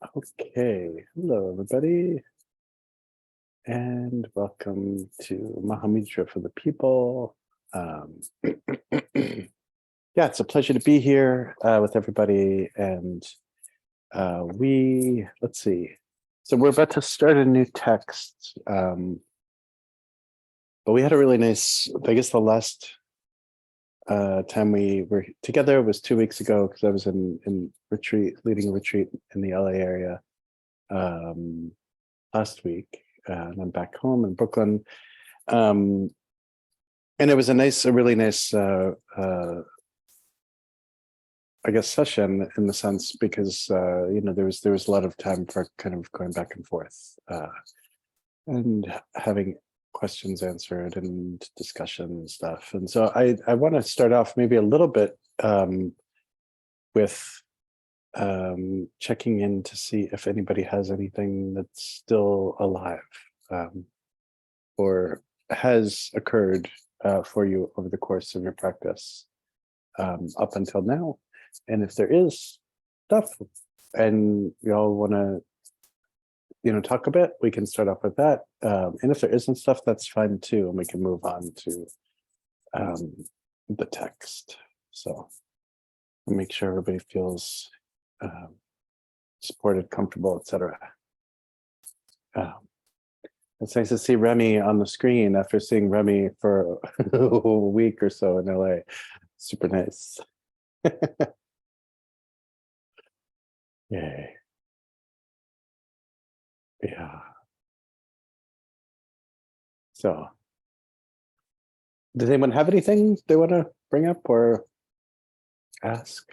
Okay, hello everybody, and welcome to Mahamudra for the people. Yeah, it's a pleasure to be here with everybody, and let's see. So we're about to start a new text, but we had a really nice. I guess the last time we were together was 2 weeks ago because I was in retreat, leading a retreat in the LA area. Last week, and I'm back home in Brooklyn. And it was a really nice, I guess, session in the sense because there was a lot of time for kind of going back and forth and having questions answered and discussion and stuff. And so I want to start off maybe a little bit with checking in to see if anybody has anything that's still alive or has occurred for you over the course of your practice up until now. And if there is stuff and y'all want to, talk a bit, we can start off with that. And if there isn't stuff, that's fine too. And we can move on to the text. So I'll make sure everybody feels supported, comfortable, etc. It's nice to see Remy on the screen after seeing Remy for a week or so in LA. Super nice. Yay. Yeah. So, does anyone have anything they want to bring up or ask?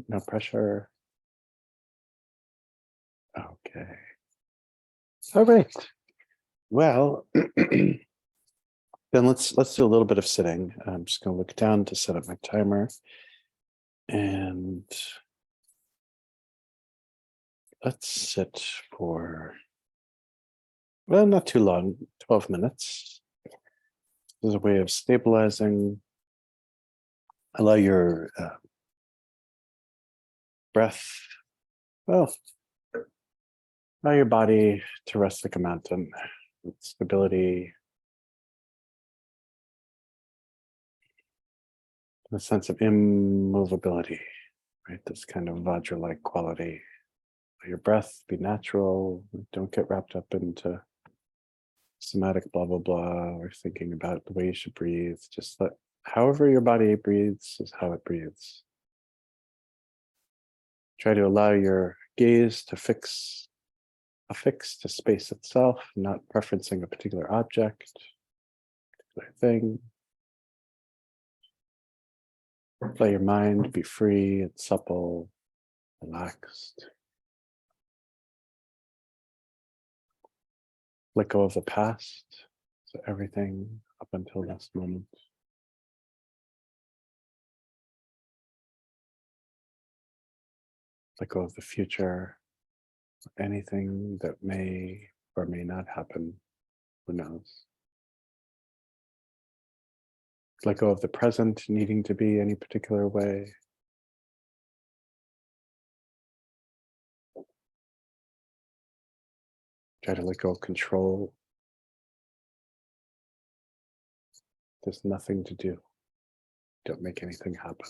No pressure. Okay. All right. Well, then let's do a little bit of sitting. I'm just going to look down to set up my timer, and let's sit for not too long, 12 minutes. This is a way of stabilizing. Allow your breath, well, allow your body to rest like a mountain with stability, a sense of immovability, right? This kind of Vajra-like quality. Let your breath be natural. Don't get wrapped up into somatic blah, blah, blah, or thinking about the way you should breathe. Just let, however your body breathes is how it breathes. Try to allow your gaze to affix to space itself, not preferencing a particular object, particular thing. Let your mind be free and supple, relaxed. Let go of the past, so everything up until this moment. Let go of the future, anything that may or may not happen, who knows. Let go of the present needing to be any particular way. Try to let go of control. There's nothing to do. Don't make anything happen.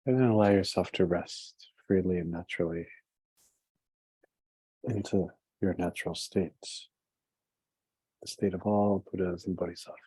And then allow yourself to rest freely and naturally into your natural state, the state of all Buddhas and Bodhisattvas.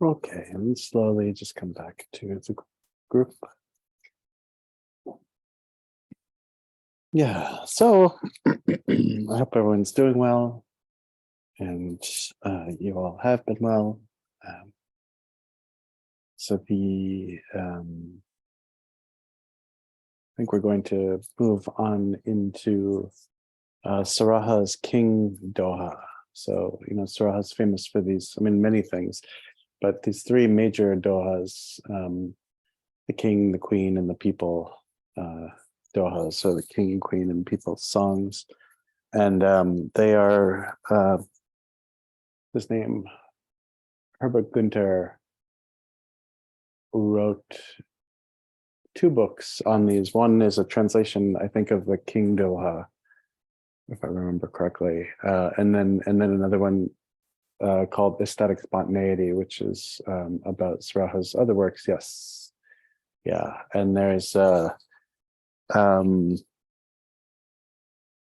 Okay, and slowly just come back to the group. Yeah, so I hope everyone's doing well, and you all have been well. So I think we're going to move on into Saraha's King Doha. So, Saraha's famous for these, many things, but these three major Dohas, the king, the queen, and the people Dohas, so the king and queen and people's songs. And they are, his name, Herbert Günther, wrote two books on these. One is a translation, I think, of the King Doha, if I remember correctly, and then another one called Aesthetic Spontaneity, which is about Saraha's other works. Yes, yeah, and there's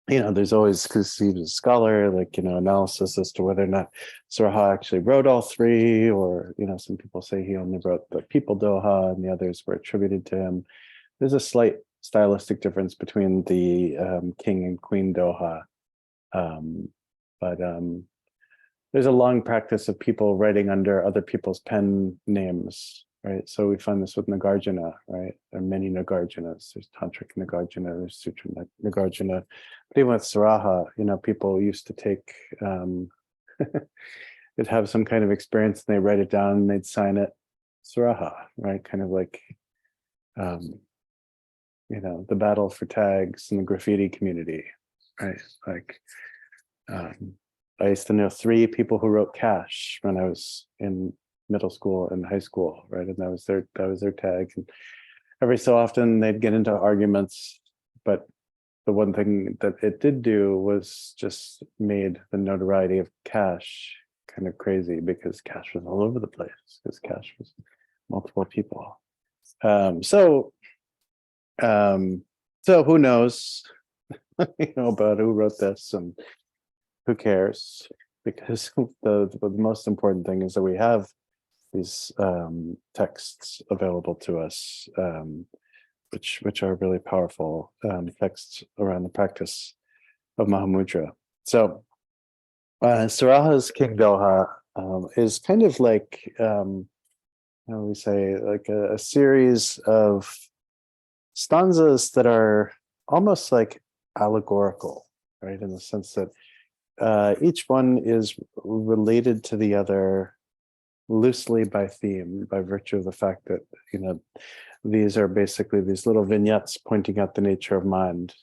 there's always, because he was a scholar, analysis as to whether or not Saraha actually wrote all three, or some people say he only wrote the People Doha and the others were attributed to him. There's a slight stylistic difference between the King and Queen Doha, but there's a long practice of people writing under other people's pen names, right? So we find this with Nagarjuna, right? There are many Nagarjunas. There's Tantric Nagarjuna, there's Sutra Nagarjuna. But even with Saraha, people used to take, they'd have some kind of experience and they write it down and they'd sign it Saraha, right? Kind of like, the battle for tags in the graffiti community, right? Like, I used to know three people who wrote Cash when I was in middle school and high school, right? And that was their tag. And every so often they'd get into arguments, but the one thing that it did do was just made the notoriety of Cash kind of crazy, because Cash was all over the place, because Cash was multiple people. So who knows, about who wrote this, and who cares? Because the most important thing is that we have these texts available to us, which are really powerful texts around the practice of Mahamudra. So Saraha's King Doha is kind of like, we say, like a series of stanzas that are almost like allegorical, right? In the sense that each one is related to the other loosely by theme, by virtue of the fact that, these are basically these little vignettes pointing out the nature of mind.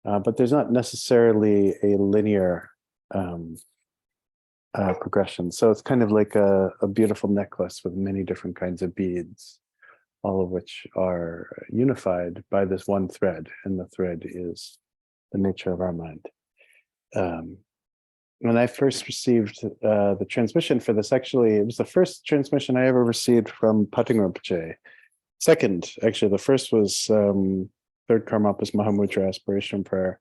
But there's not necessarily a linear progression. So it's kind of like a beautiful necklace with many different kinds of beads, all of which are unified by this one thread, and the thread is the nature of our mind. When I first received the transmission for this, actually, it was the first transmission I ever received from Pating Rinpoche. Second, actually, the first was Third Karmapas Mahamudra Aspiration Prayer.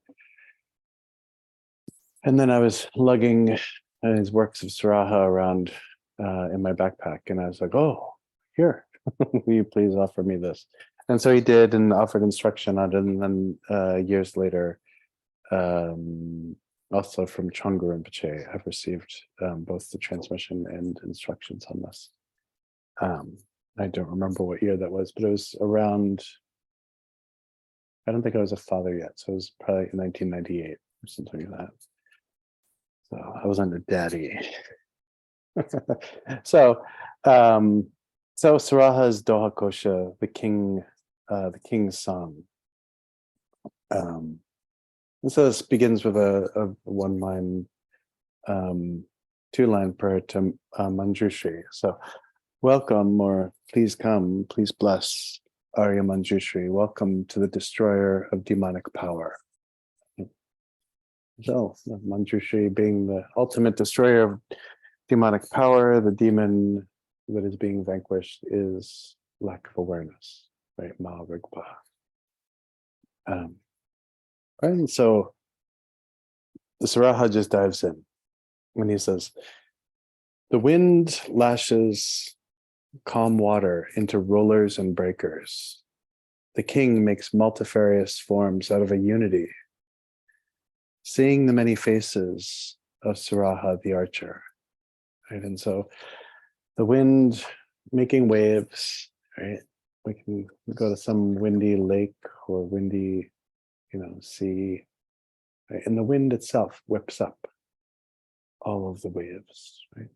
And then I was lugging his works of Saraha around in my backpack, and I was like, oh, here, will you please offer me this? And so he did, and offered instruction on it, and then years later, also from Changpa Rinpoche, I've received both the transmission and instructions on this. I don't remember what year that was, but it was around, I don't think I was a father yet, so it was probably 1998 or something like that. So I was under daddy. So Saraha's Doha Kosha, the king's song. And so this begins with a one-line, two-line prayer to Manjushri. So, welcome, or please come, please bless Arya Manjushri. Welcome to the destroyer of demonic power. So, Manjushri being the ultimate destroyer of demonic power, the demon that is being vanquished is lack of awareness, right? Maharigpa. And so the Saraha just dives in when he says, the wind lashes calm water into rollers and breakers. The king makes multifarious forms out of a unity, seeing the many faces of Saraha the archer. Right? And so the wind making waves, right? We can go to some windy lake or windy, sea, right? And the wind itself whips up all of the waves, right?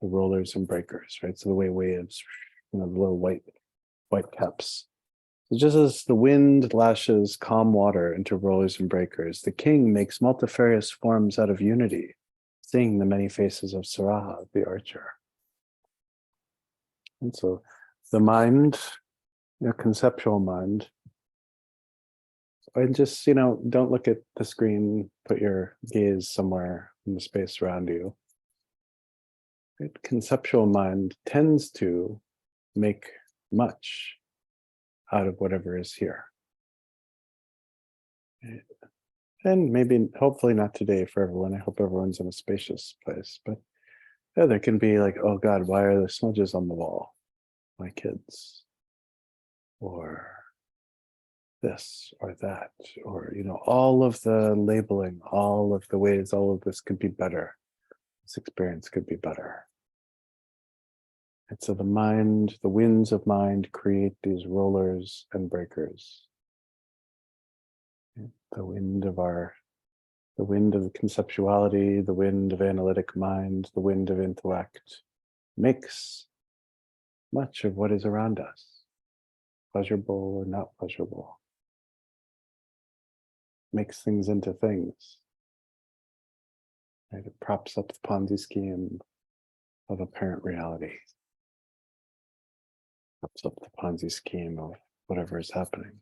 The rollers and breakers, right? So the way waves, the little white caps. So just as the wind lashes calm water into rollers and breakers, the king makes multifarious forms out of unity, seeing the many faces of Saraha, the archer. And so the mind, conceptual mind, and just, don't look at the screen, put your gaze somewhere in the space around you. Right? Conceptual mind tends to make much out of whatever is here. Right? And maybe, hopefully not today for everyone. I hope everyone's in a spacious place. But yeah, there can be like, oh God, why are there smudges on the wall? My kids. Or this or that. Or, all of the labeling, all of the ways all of this could be better. This experience could be better. And so the mind, the winds of mind create these rollers and breakers. The wind of conceptuality, the wind of analytic mind, the wind of intellect makes much of what is around us, pleasurable or not pleasurable, makes things into things. Right? It props up the Ponzi scheme of apparent reality. Props up the Ponzi scheme of whatever is happening.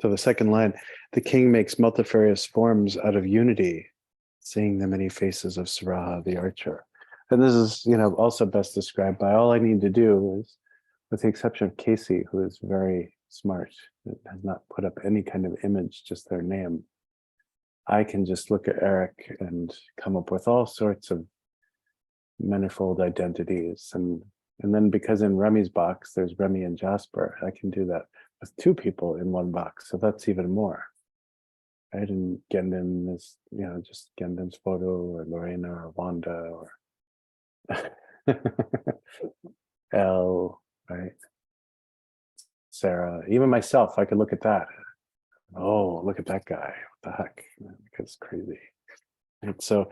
So the second line, the king makes multifarious forms out of unity, seeing the many faces of Saraha the archer. And this is, also best described by all I need to do is, with the exception of Casey, who is very smart, has not put up any kind of image, just their name. I can just look at Eric and come up with all sorts of manifold identities. And then because in Remy's box, there's Remy and Jasper, I can do that with two people in one box. So that's even more. Right? And Gendon is, just Gendon's photo, or Lorena or Wanda, or Elle, right? Sarah, even myself, I could look at that. Oh, look at that guy. What the heck? Because crazy. Right? So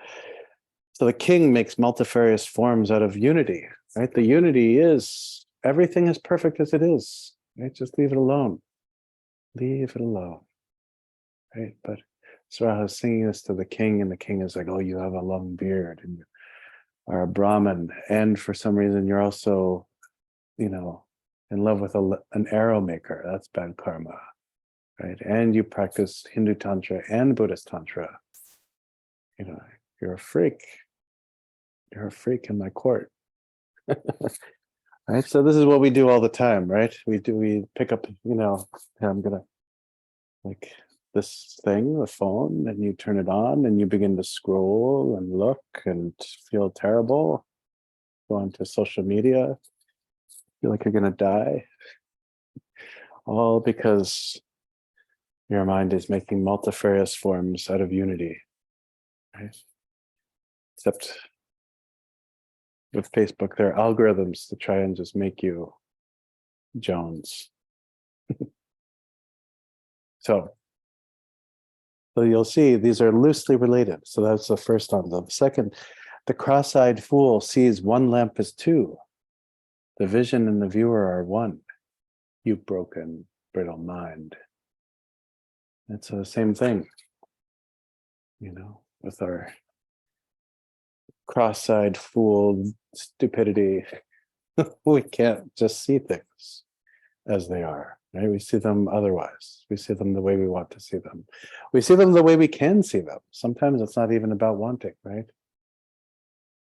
the king makes multifarious forms out of unity, right? The unity is everything is perfect as it is, right? Just leave it alone. Leave it alone. Right? But Saraha is singing this to the king, and the king is like, oh, you have a long beard and you are a Brahmin. And for some reason, you're also, in love with an arrow maker. That's bad karma. Right? And you practice Hindu Tantra and Buddhist Tantra. You're a freak. You're a freak in my court. Right? So this is what we do all the time, right? We pick up, I'm gonna like this thing, the phone, and you turn it on and you begin to scroll and look and feel terrible. Go onto social media, feel like you're gonna die. All because your mind is making multifarious forms out of unity. Right? Except with Facebook, there are algorithms to try and just make you Jones. So you'll see these are loosely related. So that's the first one. The second, the cross-eyed fool sees one lamp as two. The vision and the viewer are one. You broken, brittle mind. It's the same thing, with our cross-eyed fool stupidity. We can't just see things as they are, right? We see them otherwise. We see them the way we want to see them. We see them the way we can see them. Sometimes it's not even about wanting, right?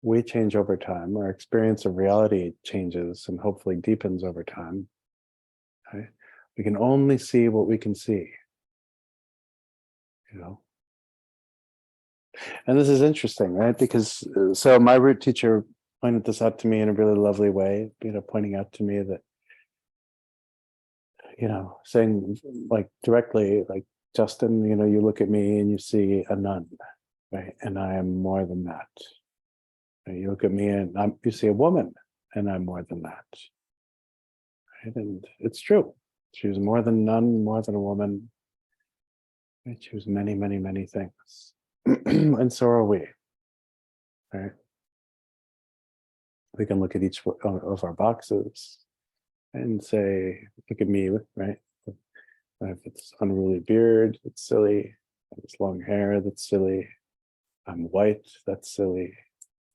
We change over time. Our experience of reality changes and hopefully deepens over time. Right? We can only see what we can see. And this is interesting, right? Because so my root teacher pointed this out to me in a really lovely way, pointing out to me that, saying like directly, like, Justin, you look at me and you see a nun, right? And I am more than that. Right? You look at me and you see a woman, and I'm more than that. Right? And it's true. She was more than a nun, more than a woman. Right? She was many, many, many things. And so are we. Right? We can look at each of our boxes and say, look at me, right? I have this unruly beard, that's silly. I have this long hair, that's silly. I'm white, that's silly.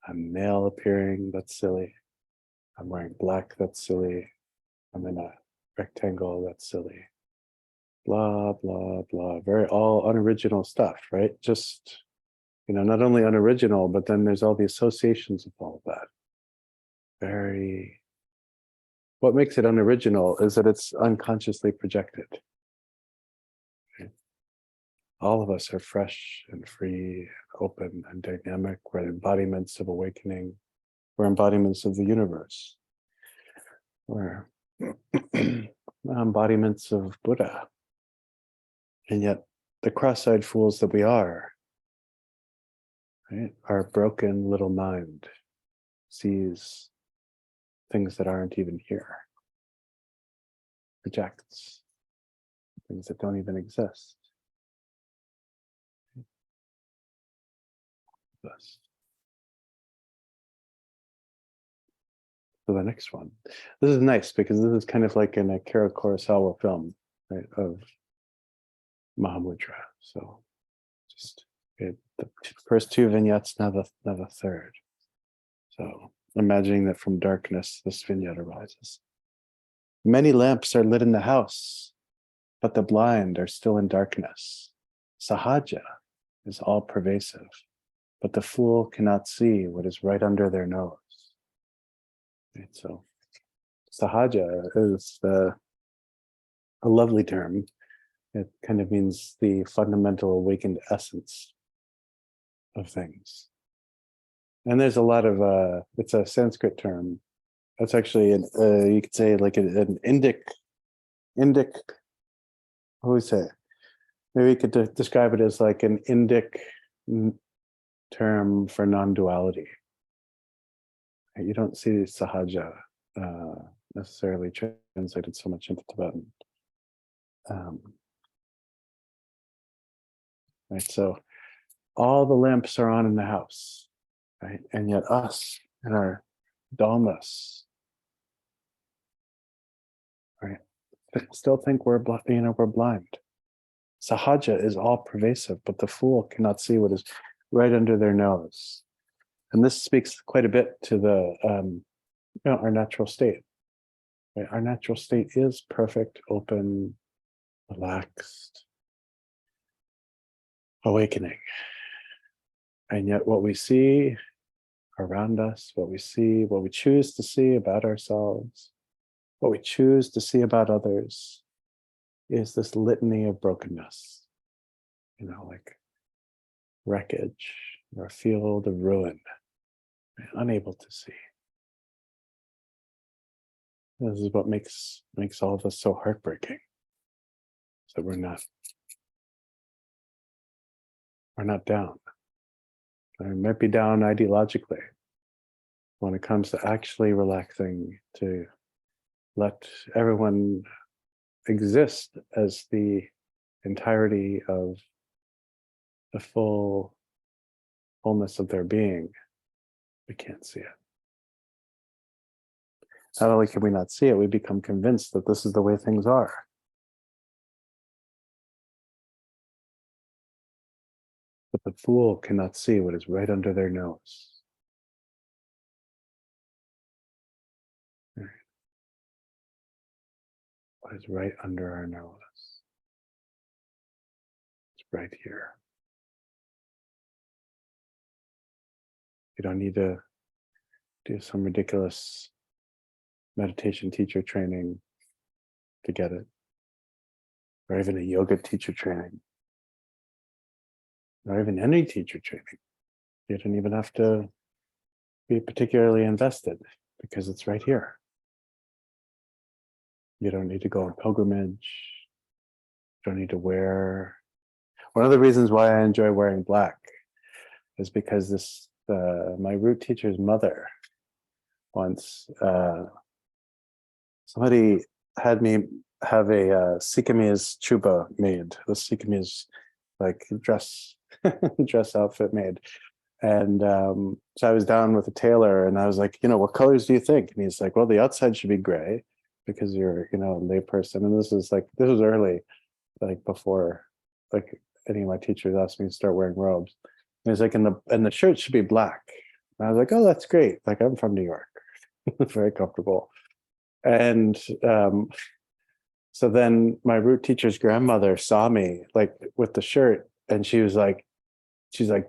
I'm male appearing, that's silly. I'm wearing black, that's silly. I'm in a rectangle, that's silly. Blah, blah, blah. Very all unoriginal stuff, right? Just, not only unoriginal, but then there's all the associations of all of that. What makes it unoriginal is that it's unconsciously projected. Okay? All of us are fresh and free, open and dynamic. We're embodiments of awakening. We're embodiments of the universe. We're embodiments of Buddha. And yet the cross-eyed fools that we are, right, our broken little mind sees things that aren't even here, projects things that don't even exist. Thus. So the next one. This is nice because this is kind of like in a Akira Kurosawa film, right, of Mahamudra. So just the first two vignettes, now the third. So imagining that from darkness, this vignette arises. Many lamps are lit in the house, but the blind are still in darkness. Sahaja is all pervasive, but the fool cannot see what is right under their nose. Right, so sahaja is a lovely term. It kind of means the fundamental awakened essence of things. And there's a lot of, it's a Sanskrit term. It's actually, you could say like an Indic, what would we say? Maybe you could describe it as like an Indic term for non-duality. You don't see sahaja necessarily translated so much into Tibetan. Right, so all the lamps are on in the house, right? And yet us and our dullness, right? Still think we're blind. Sahaja is all pervasive, but the fool cannot see what is right under their nose. And this speaks quite a bit to the our natural state. Right? Our natural state is perfect, open, relaxed, awakening. And yet what we see around us, what we choose to see about ourselves, what we choose to see about others is this litany of brokenness, like wreckage or a field of ruin, unable to see. This is what makes all of us so heartbreaking. So we're not down. We might be down ideologically when it comes to actually relaxing, to let everyone exist as the entirety of the fullness of their being. We can't see it. Not only can we not see it, we become convinced that this is the way things are. But the fool cannot see what is right under their nose. What is right under our nose? It's right here. You don't need to do some ridiculous meditation teacher training to get it, or even a yoga teacher training, or even any teacher training. You don't even have to be particularly invested because it's right here. You don't need to go on pilgrimage. You don't need to wear. One of the reasons why I enjoy wearing black is because this my root teacher's mother once somebody had me have a Sikamiz chuba made. The Sikamiz like dress outfit made. And so I was down with a tailor and I was like, what colors do you think? And he's like, well, the outside should be gray because you're, a layperson. And this was early, like before, like any of my teachers asked me to start wearing robes. And he's like, and the shirt should be black. And I was like, oh, that's great. Like I'm from New York, very comfortable. And so then my root teacher's grandmother saw me like with the shirt and she's like,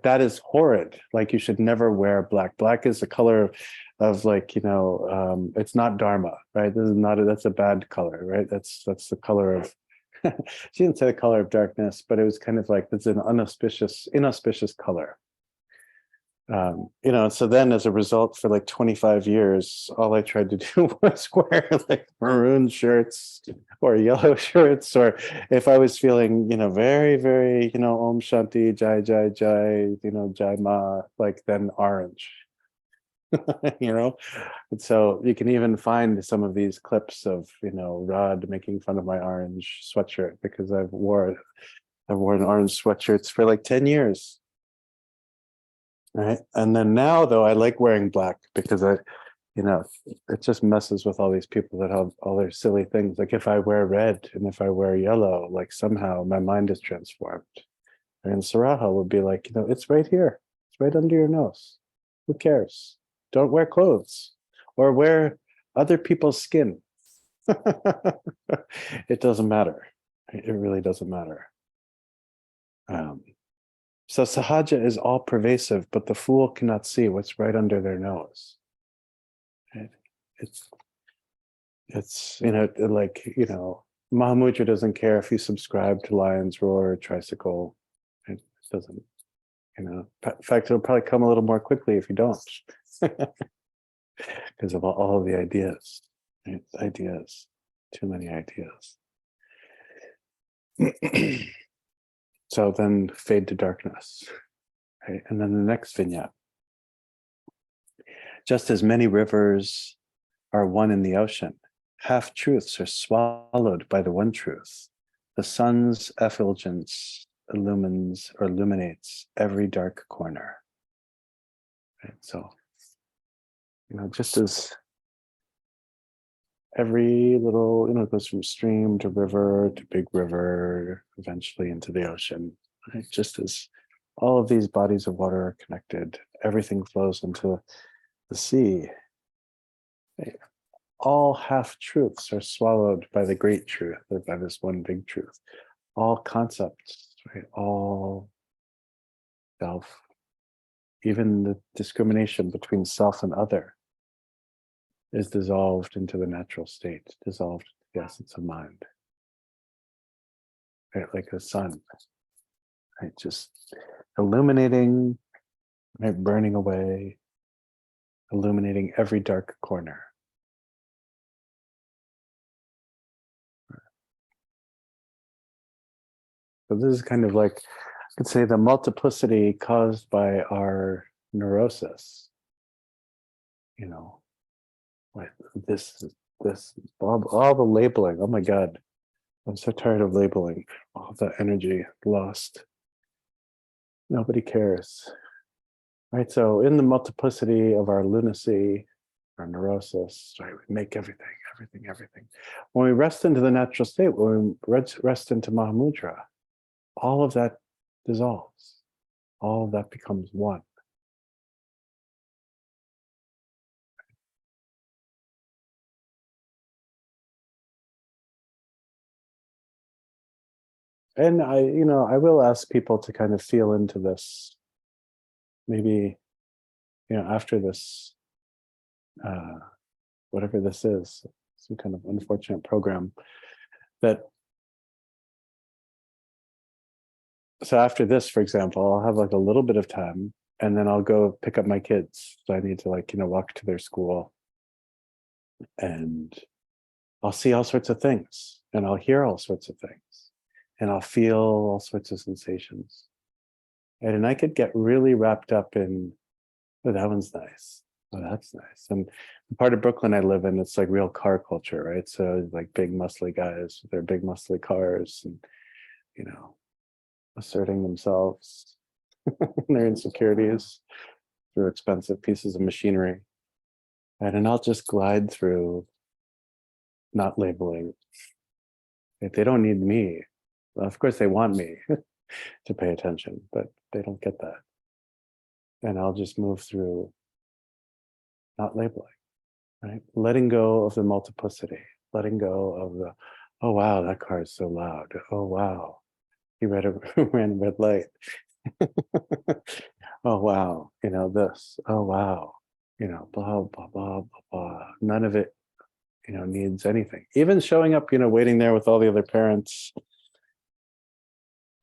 that is horrid. Like you should never wear black. Black is the color of like, it's not Dharma, right? That's a bad color, right? That's the color of, she didn't say the color of darkness, but it was kind of like, it's an inauspicious color. So then as a result for like 25 years, all I tried to do was wear like maroon shirts or yellow shirts, or if I was feeling, very, very, Om Shanti, Jai, Jai, Jai, Jai Ma, like then orange, and so you can even find some of these clips of, Rod making fun of my orange sweatshirt because I've worn orange sweatshirts for like 10 years. Right. And then now though, I like wearing black because it just messes with all these people that have all their silly things. Like if I wear red and if I wear yellow, like somehow my mind is transformed. And Saraha would be like, it's right here. It's right under your nose. Who cares? Don't wear clothes or wear other people's skin. It doesn't matter. It really doesn't matter. So sahaja is all pervasive, but the fool cannot see what's right under their nose. Right? It's Mahamudra doesn't care if you subscribe to Lion's Roar or Tricycle. It doesn't, in fact, it'll probably come a little more quickly if you don't, because of all of the ideas. Right? Ideas, too many ideas. So then fade to darkness. Right? And then the next vignette. Just as many rivers are one in the ocean, half-truths are swallowed by the one truth. The sun's effulgence illuminates every dark corner. Right? So, just as every little, it goes from stream to river to big river, eventually into the ocean. Right? Just as all of these bodies of water are connected, everything flows into the sea. Right? All half-truths are swallowed by the great truth, or by this one big truth. All concepts, right? All self, even the discrimination between self and other is dissolved into the natural state, dissolved into the essence of mind. Right? Like the sun, right? Just illuminating, right? Burning away, illuminating every dark corner. So this is kind of like, I could say, the multiplicity caused by our neurosis. Like this, all the labeling. Oh my God, I'm so tired of labeling. All the energy lost. Nobody cares. Right, so in the multiplicity of our lunacy, our neurosis, right, we make everything. When we rest into the natural state, when we rest into Mahamudra, all of that dissolves. All of that becomes one. And I will ask people to kind of feel into this, maybe, after this, whatever this is, some kind of unfortunate program, so after this, for example, I'll have like a little bit of time And then I'll go pick up my kids. So I need to like, walk to their school, and I'll see all sorts of things, and I'll hear all sorts of things, and I'll feel all sorts of sensations. And I could get really wrapped up in, oh, that one's nice. Oh, that's nice. And the part of Brooklyn I live in, it's like real car culture, right? So like big muscly guys with their big muscly cars, and asserting themselves and their insecurities through expensive pieces of machinery. And I'll just glide through, not labeling. If they don't need me, well, of course they want me to pay attention, but they don't get that. And I'll just move through, not labeling, right? Letting go of the multiplicity, letting go of the, oh wow, that car is so loud. Oh wow, he ran a red light. Oh wow, this. Oh wow, blah blah blah blah blah. None of it, needs anything. Even showing up, waiting there with all the other parents,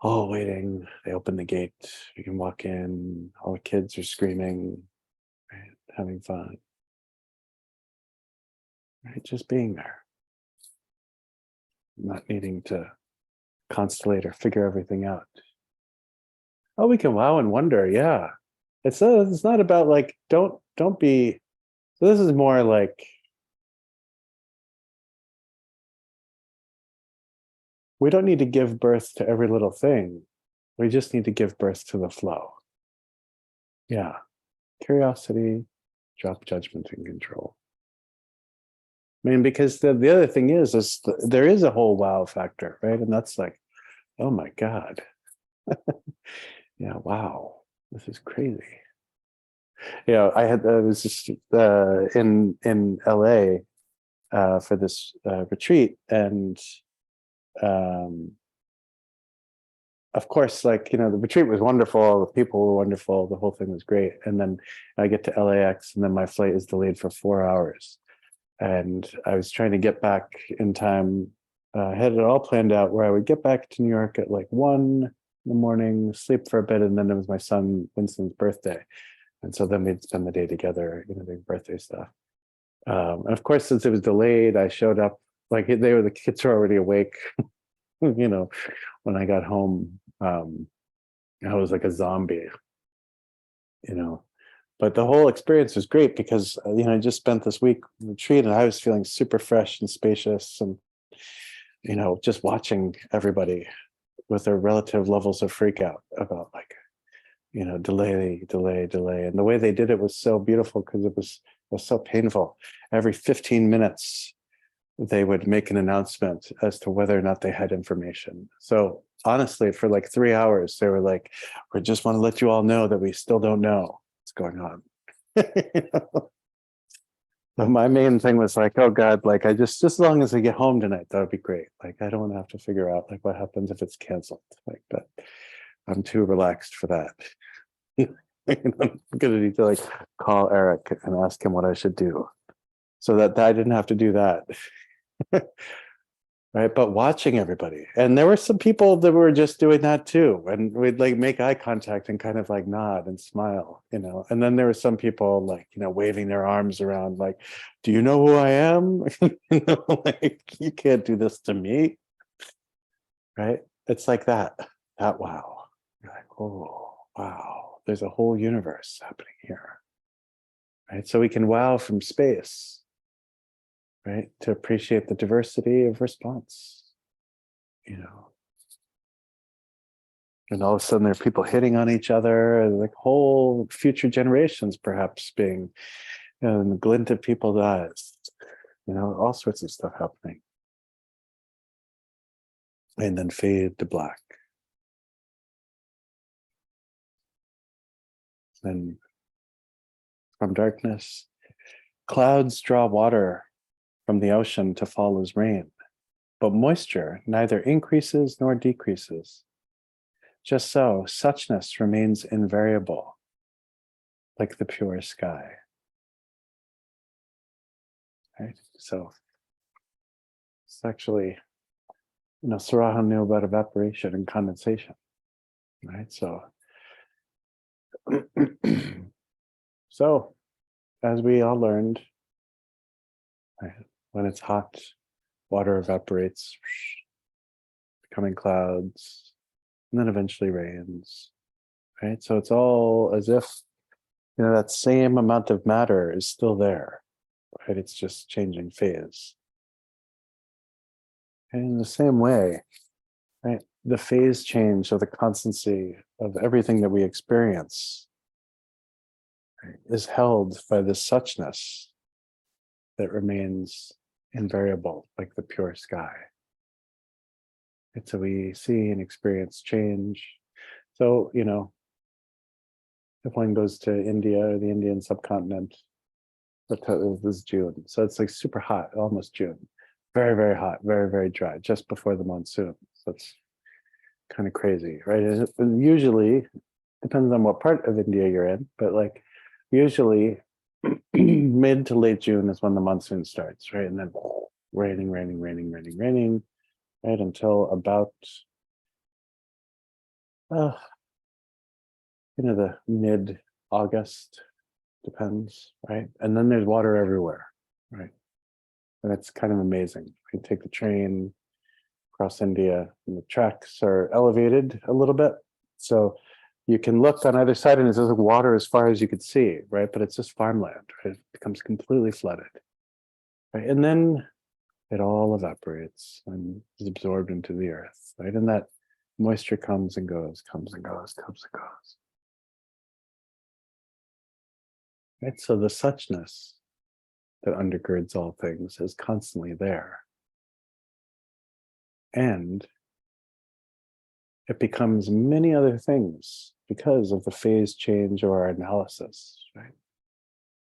all waiting. They open the gate. We can walk in. All the kids are screaming, right? Having fun, right? Just being there, not needing to constellate or figure everything out. Oh, we can wow and wonder. Yeah, it's not about like don't be. So this is more like, we don't need to give birth to every little thing. We just need to give birth to the flow. Yeah. Curiosity, drop judgment and control. I mean, because the other thing is there is a whole wow factor, right? And that's like, oh my God. Yeah, wow. This is crazy. I was just in LA for this retreat, and um, of course, like, the retreat was wonderful, the people were wonderful, the whole thing was great. And then I get to LAX, and then my flight is delayed for 4 hours. And I was trying to get back in time. I had it all planned out where I would get back to New York at like 1 in the morning, sleep for a bit, and then it was my son Winston's birthday. And so then we'd spend the day together, doing birthday stuff. And of course, since it was delayed, I showed up, like the kids were already awake, when I got home. I was like a zombie, you know. But the whole experience was great because I just spent this week retreat, and I was feeling super fresh and spacious, and just watching everybody with their relative levels of freak out about like, delay, delay, delay. And the way they did it was so beautiful because it was so painful. Every 15 minutes, they would make an announcement as to whether or not they had information. So honestly, for like 3 hours, they were like, we just want to let you all know that we still don't know what's going on. So my main thing was like, oh God, like just as long as I get home tonight, that would be great. Like, I don't want to have to figure out like what happens if it's canceled. Like that, I'm too relaxed for that. I'm gonna need to like call Eric and ask him what I should do, so that I didn't have to do that. Right, but watching everybody, and there were some people that were just doing that too, and we'd like make eye contact and kind of like nod and smile, and then there were some people like waving their arms around like, do you know who I am? Like, you can't do this to me, right? It's like that wow. You're like, oh wow, there's a whole universe happening here, right? So we can wow from space, right, to appreciate the diversity of response, and all of a sudden there are people hitting on each other, like whole future generations perhaps being, and the glint of people's eyes, all sorts of stuff happening, and then fade to black. Then from darkness, clouds draw water from the ocean to fall as rain, but moisture neither increases nor decreases. Just so, suchness remains invariable, like the pure sky. Right? So it's actually, Saraha knew about evaporation and condensation, right? So So, as we all learned, right, when it's hot, water evaporates, becoming clouds, and then eventually rains, right? So it's all as if, that same amount of matter is still there, right? It's just changing phase. And in the same way, right, the phase change of the constancy of everything that we experience, right, is held by this suchness that remains invariable, like the pure sky. And so we see and experience change. So, if one goes to India or the Indian subcontinent, this is June. So it's like super hot, almost June. Very, very hot, very, very dry, just before the monsoon. So it's kind of crazy, right? And usually, depends on what part of India you're in, but like usually mid to late June is when the monsoon starts, right? And then raining, raining, raining, raining, raining, right? Until about, uh, the mid-August, depends, right? And then there's water everywhere, right? And it's kind of amazing. You take the train across India, and the tracks are elevated a little bit. So you can look on either side and it's just water as far as you could see, right? But it's just farmland, right? It becomes completely flooded, right? And then it all evaporates and is absorbed into the earth, right? And that moisture comes and goes, comes and goes, comes and goes. Right? So the suchness that undergirds all things is constantly there. And it becomes many other things because of the phase change of our analysis, right?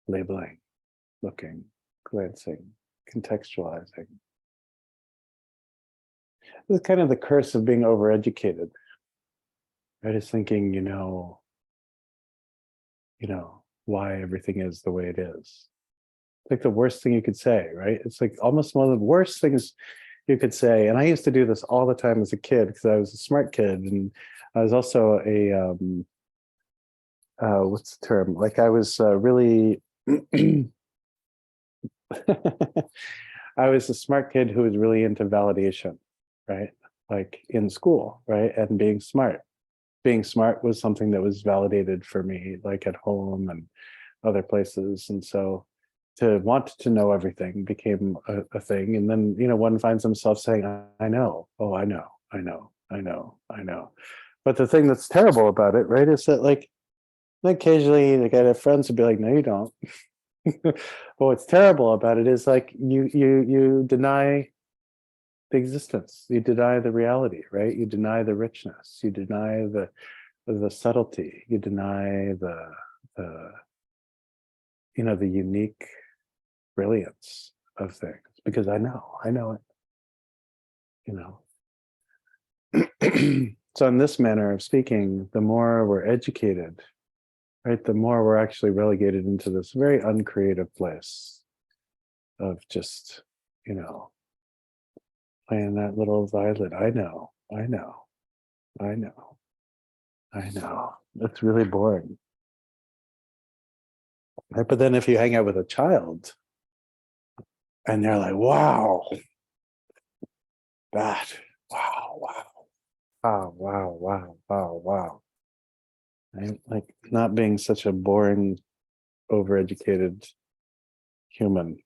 Labeling, looking, glancing, contextualizing. This is kind of the curse of being overeducated, right? Is thinking, why everything is the way it is. Like the worst thing you could say, right? It's like almost one of the worst things you could say. And I used to do this all the time as a kid because I was a smart kid, and I was also a what's the term? Like I was really I was a smart kid who was really into validation, right? Like in school, right? And being smart. Being smart was something that was validated for me, like at home and other places. And so to want to know everything became a thing. And then, one finds himself saying, I know, oh, I know, I know, I know, I know. But the thing that's terrible about it, right, is that like occasionally like I have friends who be like, no, you don't. But what's terrible about it is like you deny the existence, you deny the reality, right? You deny the richness, you deny the subtlety, you deny the the unique brilliance of things because I know it, you know. So in this manner of speaking, the more we're educated, right, the more we're actually relegated into this very uncreative place of just, playing that little violin. I know, I know, I know, I know. That's really boring. Right? But then if you hang out with a child and they're like, wow, that, wow, wow, wow, wow, wow, wow, wow. Right? Like not being such a boring, overeducated human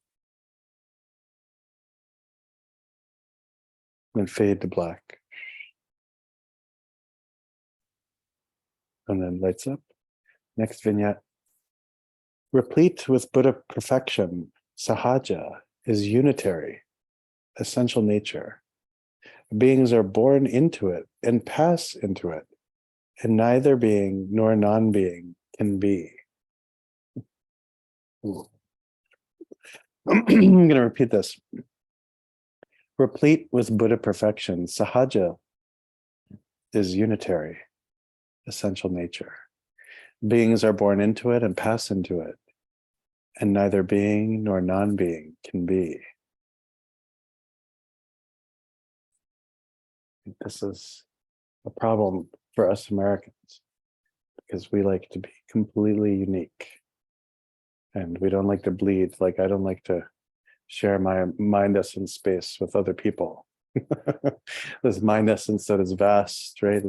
and fade to black and then lights up. Next vignette. Replete with Buddha perfection, sahaja is unitary, essential nature. Beings are born into it and pass into it, and neither being nor non-being can be. I'm going to repeat this. Replete with Buddha perfection, sahaja is unitary, essential nature. Beings are born into it and pass into it, and neither being nor non-being can be. This is a problem for us Americans. because we like to be completely unique. And we don't like to bleed. Like, I don't like to share my mind essence space with other people. This mind essence that is vast, right?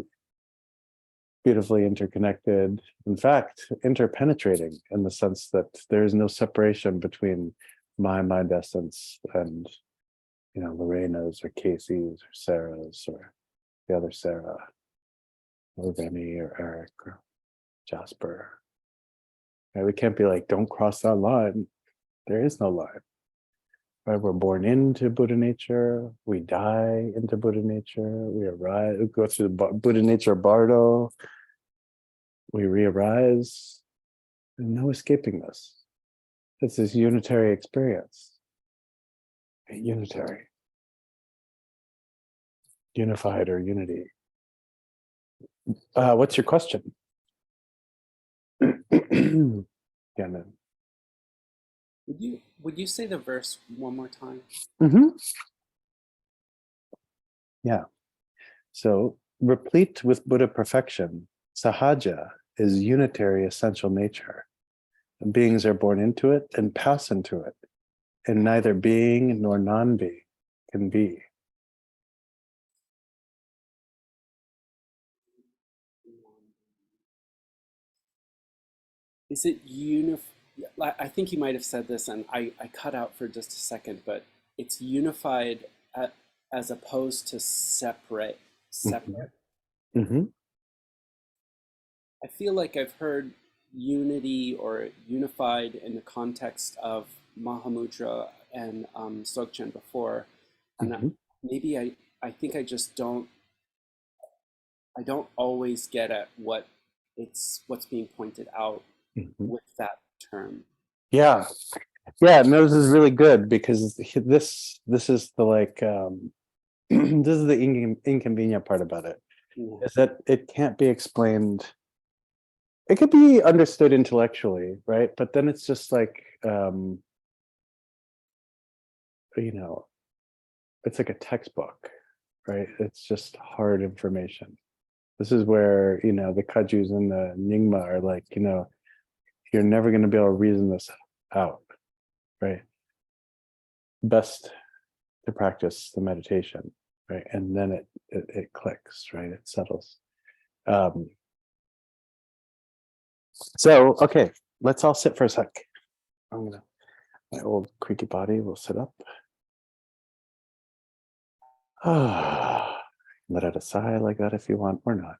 Beautifully interconnected. In fact, interpenetrating, in the sense that there is no separation between my mind essence and, Lorena's or Casey's or Sarah's or the other Sarah or Remy or Eric or Jasper. Right? We can't be like, don't cross that line. There is no line. Right? We're born into Buddha nature. We die into Buddha nature. We arise, we go through the Buddha nature bardo. We re-arise. And no escaping this. It's this unitary experience. Unitary. Unified or unity. What's your question? Yeah, man. Would you say the verse one more time? Mm-hmm. Yeah. So, replete with Buddha perfection, sahaja is unitary essential nature. Beings are born into it and pass into it, and neither being nor non-being can be. Is it I think you might have said this, and I cut out for just a second, but it's unified as opposed to separate. Separate. Mm-hmm. I feel like I've heard unity or unified in the context of Mahamudra and Dzogchen before, and Mm-hmm. maybe I think I just don't always get at what's being pointed out Mm-hmm. with that term. Yeah. Yeah, no, this is really good because this is the this is the inconvenient part about it, Yeah. is that it can't be explained. It could be understood intellectually, right? But then it's just like it's like a textbook, right? It's just hard information. This is where, the kajus and the nyingma are like, you're never going to be able to reason this out, right? Best to practice the meditation, right? And then it clicks, right? It settles. So, okay, let's all sit for a sec. My old creaky body will sit up. Let out a sigh like that if you want, or not.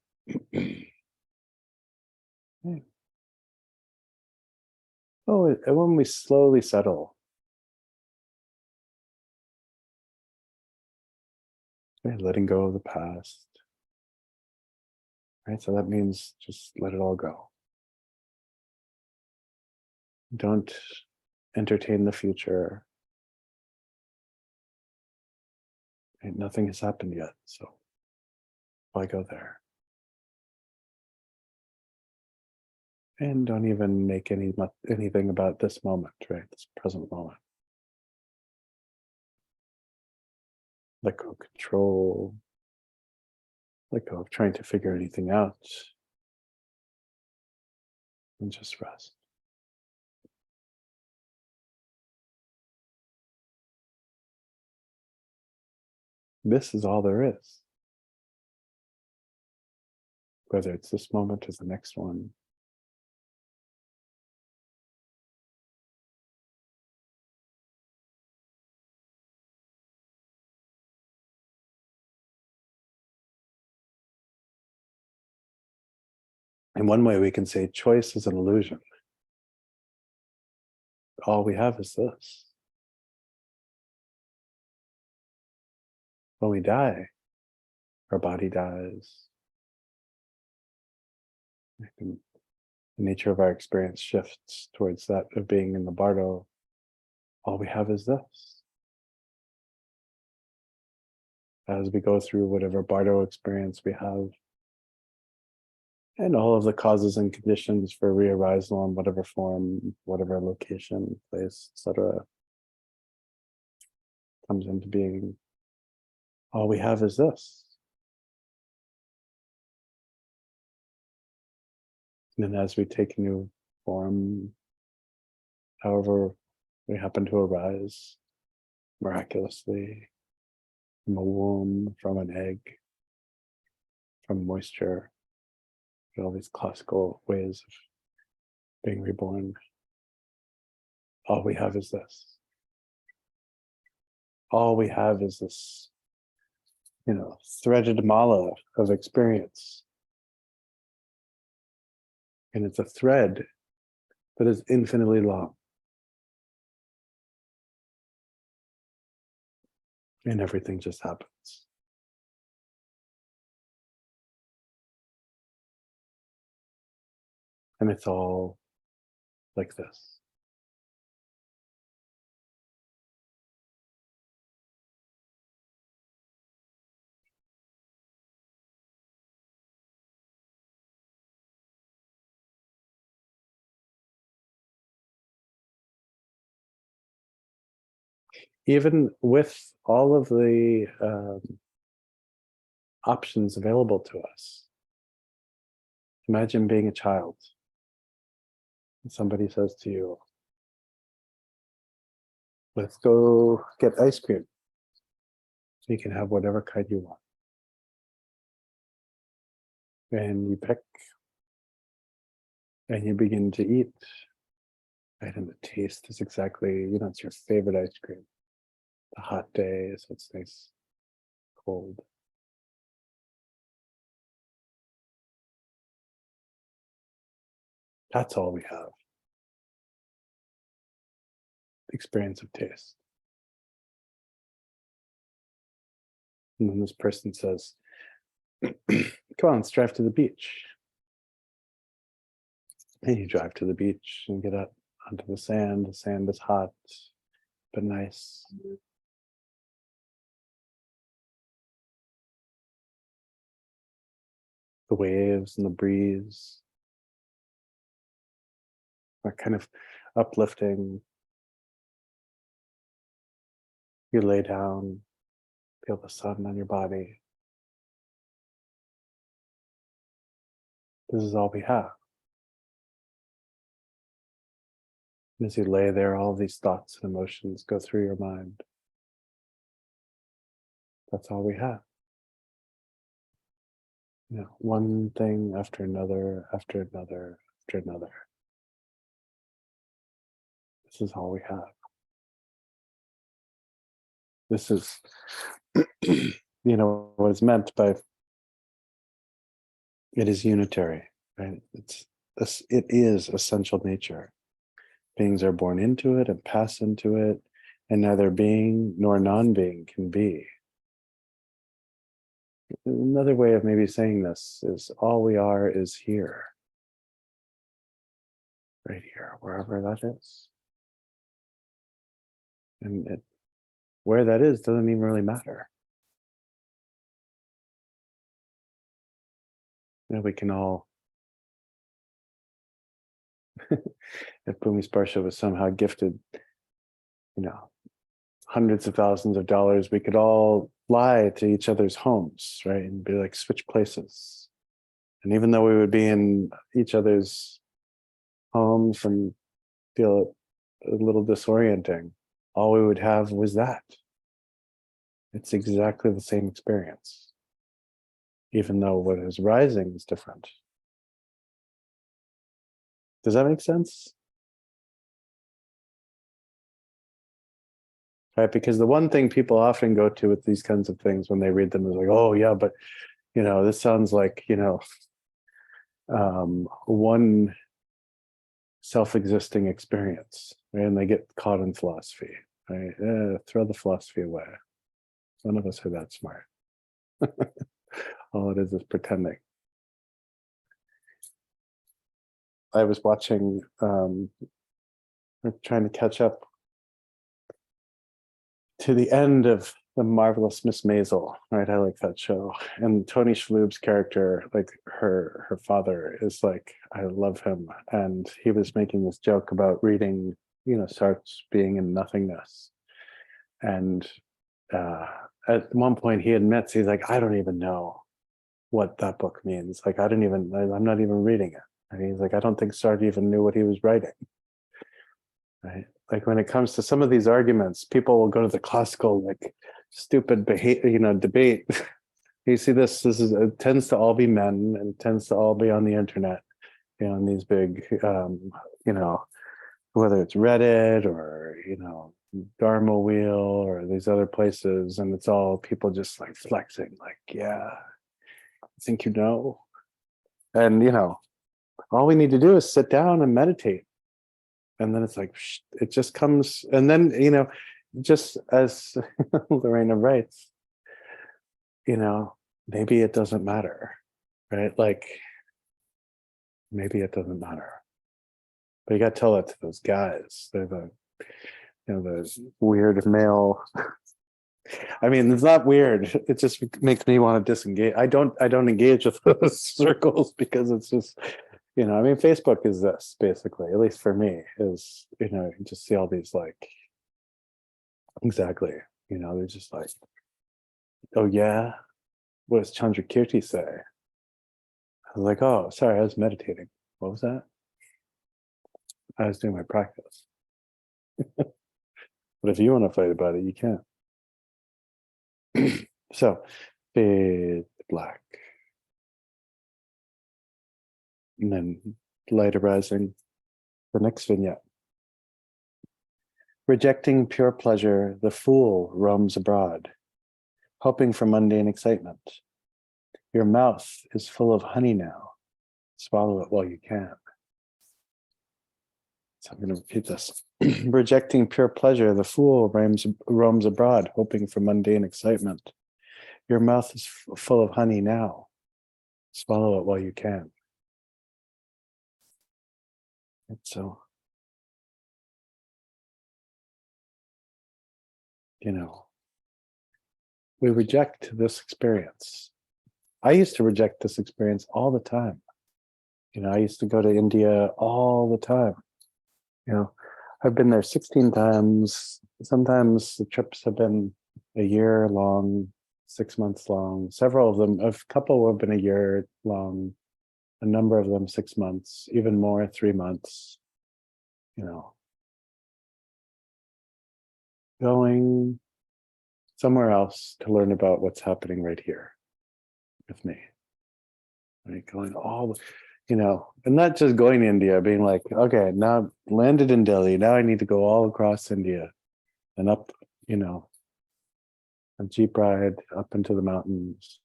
Oh, and when we slowly settle, right, letting go of the past, right? So that means just let it all go. Don't entertain the future. Right? Nothing has happened yet, so why go there? And don't even make anything about this moment, right? This present moment. Let go of control. Let go of trying to figure anything out. And just rest. This is all there is. Whether it's this moment or the next one. In one way, we can say choice is an illusion. All we have is this. When we die, our body dies. The nature of our experience shifts towards that of being in the bardo. All we have is this. As we go through whatever bardo experience we have, and all of the causes and conditions for re-arisal in whatever form, whatever location, place, etc., comes into being, all we have is this. And then as we take new form, however we happen to arise miraculously from a womb, from an egg, from moisture, all these classical ways of being reborn, all we have is this. All we have is this, threaded mala of experience. And it's a thread that is infinitely long. And everything just happens. And it's all like this. Even with all of the options available to us, imagine being a child. And somebody says to you, let's go get ice cream. So you can have whatever kind you want. And you pick and you begin to eat. Right? And the taste is exactly, it's your favorite ice cream. The hot day, so it's nice, cold. That's all we have. Experience of taste. And then this person says, come on, let's drive to the beach. And you drive to the beach and get up onto the sand. The sand is hot, but nice. The waves and the breeze are kind of uplifting. You lay down, feel the sun on your body. This is all we have. And as you lay there, all these thoughts and emotions go through your mind. That's all we have. One thing after another, after another, after another. This is all we have. This is, what is meant by it is unitary, right? It is essential nature. Beings are born into it and pass into it, and neither being nor non-being can be. Another way of maybe saying this is all we are is here. Right here, wherever that is. And where that is doesn't even really matter. We can all, if Bhumi Sparsha was somehow gifted, hundreds of thousands of dollars, we could all fly to each other's homes, right? And be like, switch places. And even though we would be in each other's homes and feel a little disorienting, all we would have was that. It's exactly the same experience, even though what is rising is different. Does that make sense? Right? Because the one thing people often go to with these kinds of things when they read them is like, oh yeah, but this sounds like, one self-existing experience, right? And they get caught in philosophy, right? Throw the philosophy away. None of us are that smart. All it is pretending. I was watching, trying to catch up to the end of The Marvelous Miss Maisel, right? I like that show. And Tony Shalhoub's character, like her father, is like, I love him. And he was making this joke about reading, Sartre's Being in Nothingness. And at one point he admits, he's like, I don't even know what that book means. Like, I'm not even reading it. And he's like, I don't think Sartre even knew what he was writing. Right? Like when it comes to some of these arguments, people will go to the classical, like stupid debate. You see this is it tends to all be men and tends to all be on the internet, in these big whether it's Reddit or Dharma Wheel or these other places, and it's all people just like flexing, like, yeah, I think and all we need to do is sit down and meditate, and then it's like it just comes, and then just as Lorena writes, maybe it doesn't matter, right? Like maybe it doesn't matter. But you got to tell that to those guys. They're the weird male. I mean, it's not weird. It just makes me want to disengage. I don't engage with those circles because it's just, I mean, Facebook is this basically, at least for me, is, you just see all these like, exactly, they're just like, oh yeah, what does Chandrakirti say? I was like, oh, sorry, I was meditating. What was that? I was doing my practice. But if you want to fight about it, you can. So, fade black. And then light arising. The next vignette. Rejecting pure pleasure, the fool roams abroad, hoping for mundane excitement. Your mouth is full of honey now. Swallow it while you can. So I'm going to repeat this. Rejecting pure pleasure, the fool roams abroad, hoping for mundane excitement. Your mouth is full of honey now. Swallow it while you can. And so, we reject this experience. I used to reject this experience all the time. I used to go to India all the time. I've been there 16 times. Sometimes the trips have been a year long, 6 months long. Several of them, a couple have been a year long, a number of them 6 months, even more, 3 months. Going somewhere else to learn about what's happening right here with me. Right? Going and not just going to India, being like, okay, now landed in Delhi, now I need to go all across India and up, a jeep ride up into the mountains,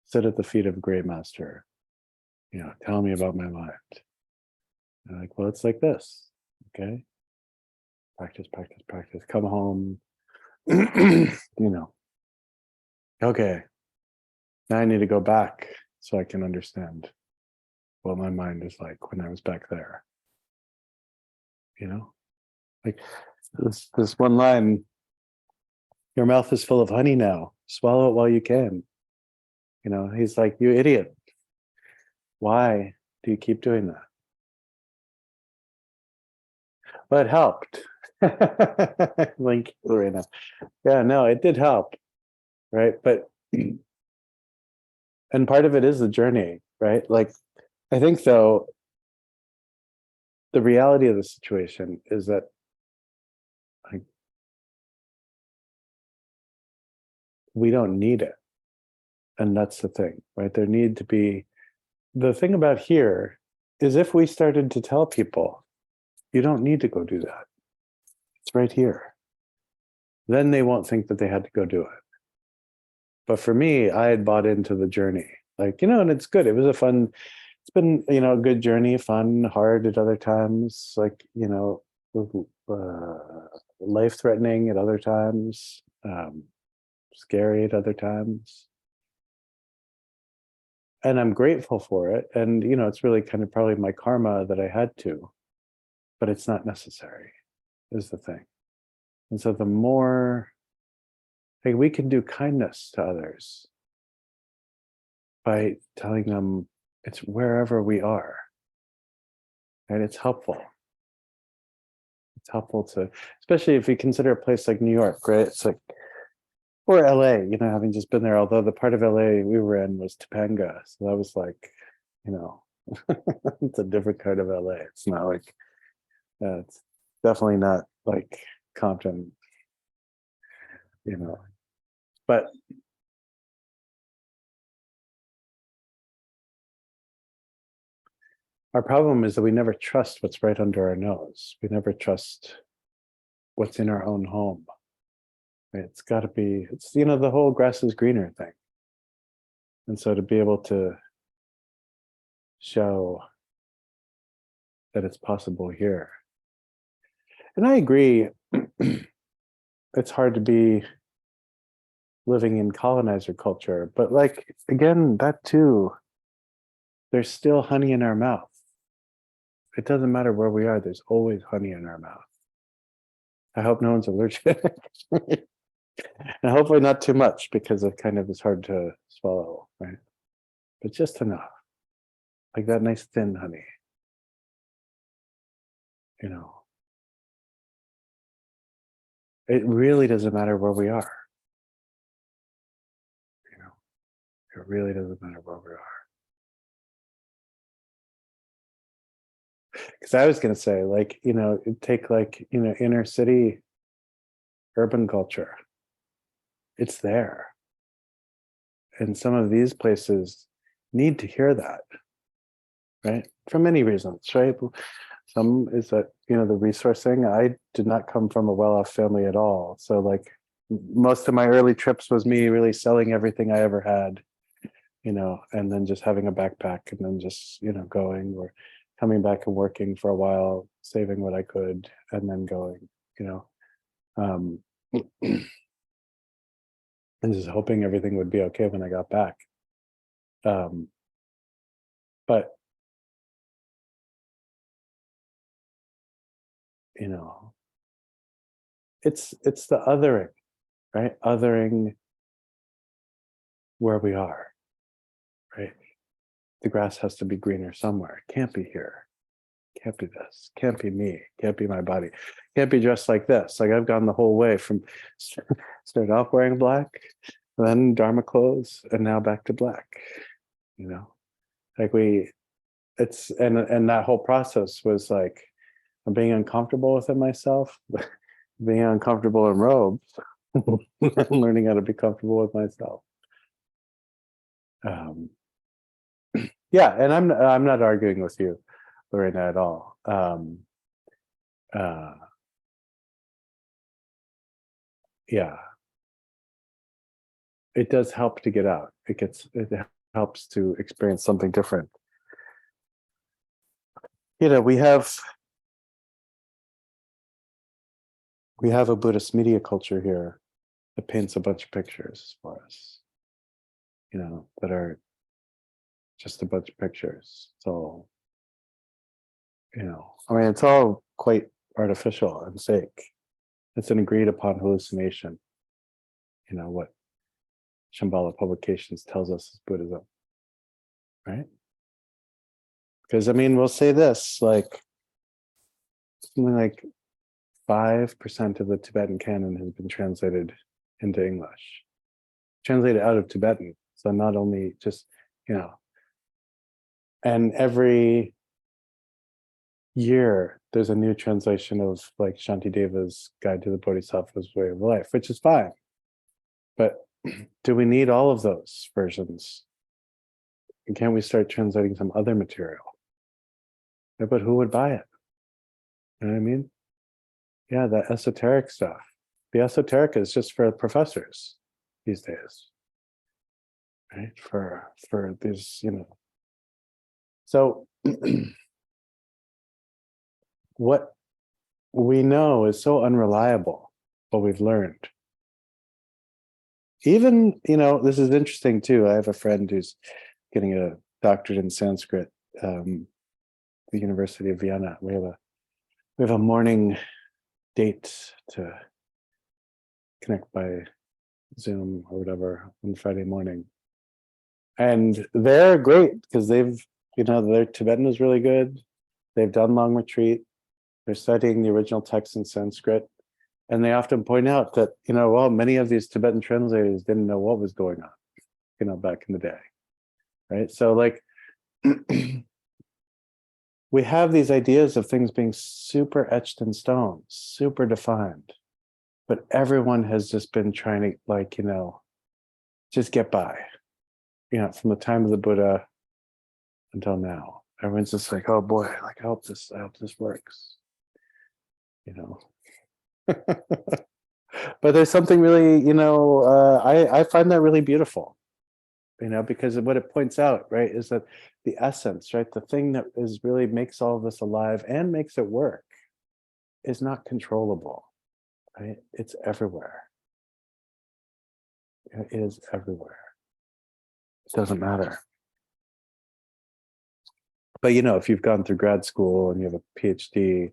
sit at the feet of a great master, tell me about my mind. And like, well, it's like this, okay? Practice, practice, practice, come home, okay, now I need to go back so I can understand what my mind is like when I was back there. Like this one line, your mouth is full of honey now. Swallow it while you can. He's like, you idiot. Why do you keep doing that? But it helped. Like Lorena. Yeah, no, it did help. Right. But and part of it is the journey, right? Like I think though, the reality of the situation is that we don't need it. And that's the thing, right? There need to be, the thing about here is if we started to tell people, you don't need to go do that. It's right here. Then they won't think that they had to go do it. But for me, I had bought into the journey. Like, and it's good. It was it's been, a good journey, fun, hard at other times, like, life-threatening at other times, scary at other times. And I'm grateful for it. And, it's really kind of probably my karma that I had to, but it's not necessary, is the thing. And so the more, like, we can do kindness to others by telling them it's wherever we are. And it's helpful. It's helpful to, especially if you consider a place like New York, right? It's like, or LA, having just been there, although the part of LA we were in was Topanga. So that was like, It's a different kind of LA. It's not like it's definitely not like Compton, you know. But our problem is that we never trust what's right under our nose. We never trust what's in our own home. Right? It's got to be. It's the whole grass is greener thing. And so to be able to show that it's possible here. And I agree, it's hard to be living in colonizer culture, but like, again, that too, there's still honey in our mouth. It doesn't matter where we are, there's always honey in our mouth. I hope no one's allergic. And hopefully not too much because it kind of is hard to swallow, right? But just enough, like that nice thin honey, you know. It really doesn't matter where we are. You know, it really doesn't matter where we are. Because I was going to say, like, take like, inner city urban culture. It's there. And some of these places need to hear that, right? For many reasons, right? Some is that, the resourcing. I did not come from a well-off family at all. So like most of my early trips was me really selling everything I ever had, and then just having a backpack and then just, going or coming back and working for a while, saving what I could, and then going, um, and just hoping everything would be okay when I got back. But it's the othering, right? Othering where we are, right? The grass has to be greener somewhere. It can't be here. Can't be this. Can't be me. Can't be my body. Can't be dressed like this. Like I've gone the whole way from started off wearing black, then Dharma clothes, and now back to black. Like it's and that whole process was like I'm being uncomfortable within myself, being uncomfortable in robes, and learning how to be comfortable with myself. Yeah, and I'm not arguing with you, Lorena, at all. Yeah, it does help to get out. It helps to experience something different. We have a Buddhist media culture here that paints a bunch of pictures for us, that are just a bunch of pictures. So, I mean, it's all quite artificial and fake. It's an agreed upon hallucination. What Shambhala Publications tells us is Buddhism, right? Because I mean, we'll say this, like something like 5% of the Tibetan canon has been translated into English, translated out of Tibetan. So not only just, and every year there's a new translation of like Shantideva's Guide to the Bodhisattva's Way of Life, which is fine. But do we need all of those versions? And can't we start translating some other material? Yeah, but who would buy it? You know what I mean? Yeah, the esoteric stuff. The esoteric is just for professors these days, right? For these, So what we know is so unreliable, what we've learned. Even, this is interesting too. I have a friend who's getting a doctorate in Sanskrit, the University of Vienna. We have a morning date to connect by Zoom or whatever on Friday morning. And they're great because they've, their Tibetan is really good. They've done long retreat. They're studying the original text in Sanskrit. And they often point out that, well, many of these Tibetan translators didn't know what was going on, back in the day. Right. So like, we have these ideas of things being super etched in stone, super defined, but everyone has just been trying to, like, just get by, from the time of the Buddha until now. Everyone's just like, oh boy, like, I hope this works, but there's something really, I find that really beautiful, because of what it points out, right, is that the essence, right, the thing that is really makes all of this alive and makes it work is not controllable, right? It's everywhere. It is everywhere. It doesn't matter. But if you've gone through grad school and you have a PhD,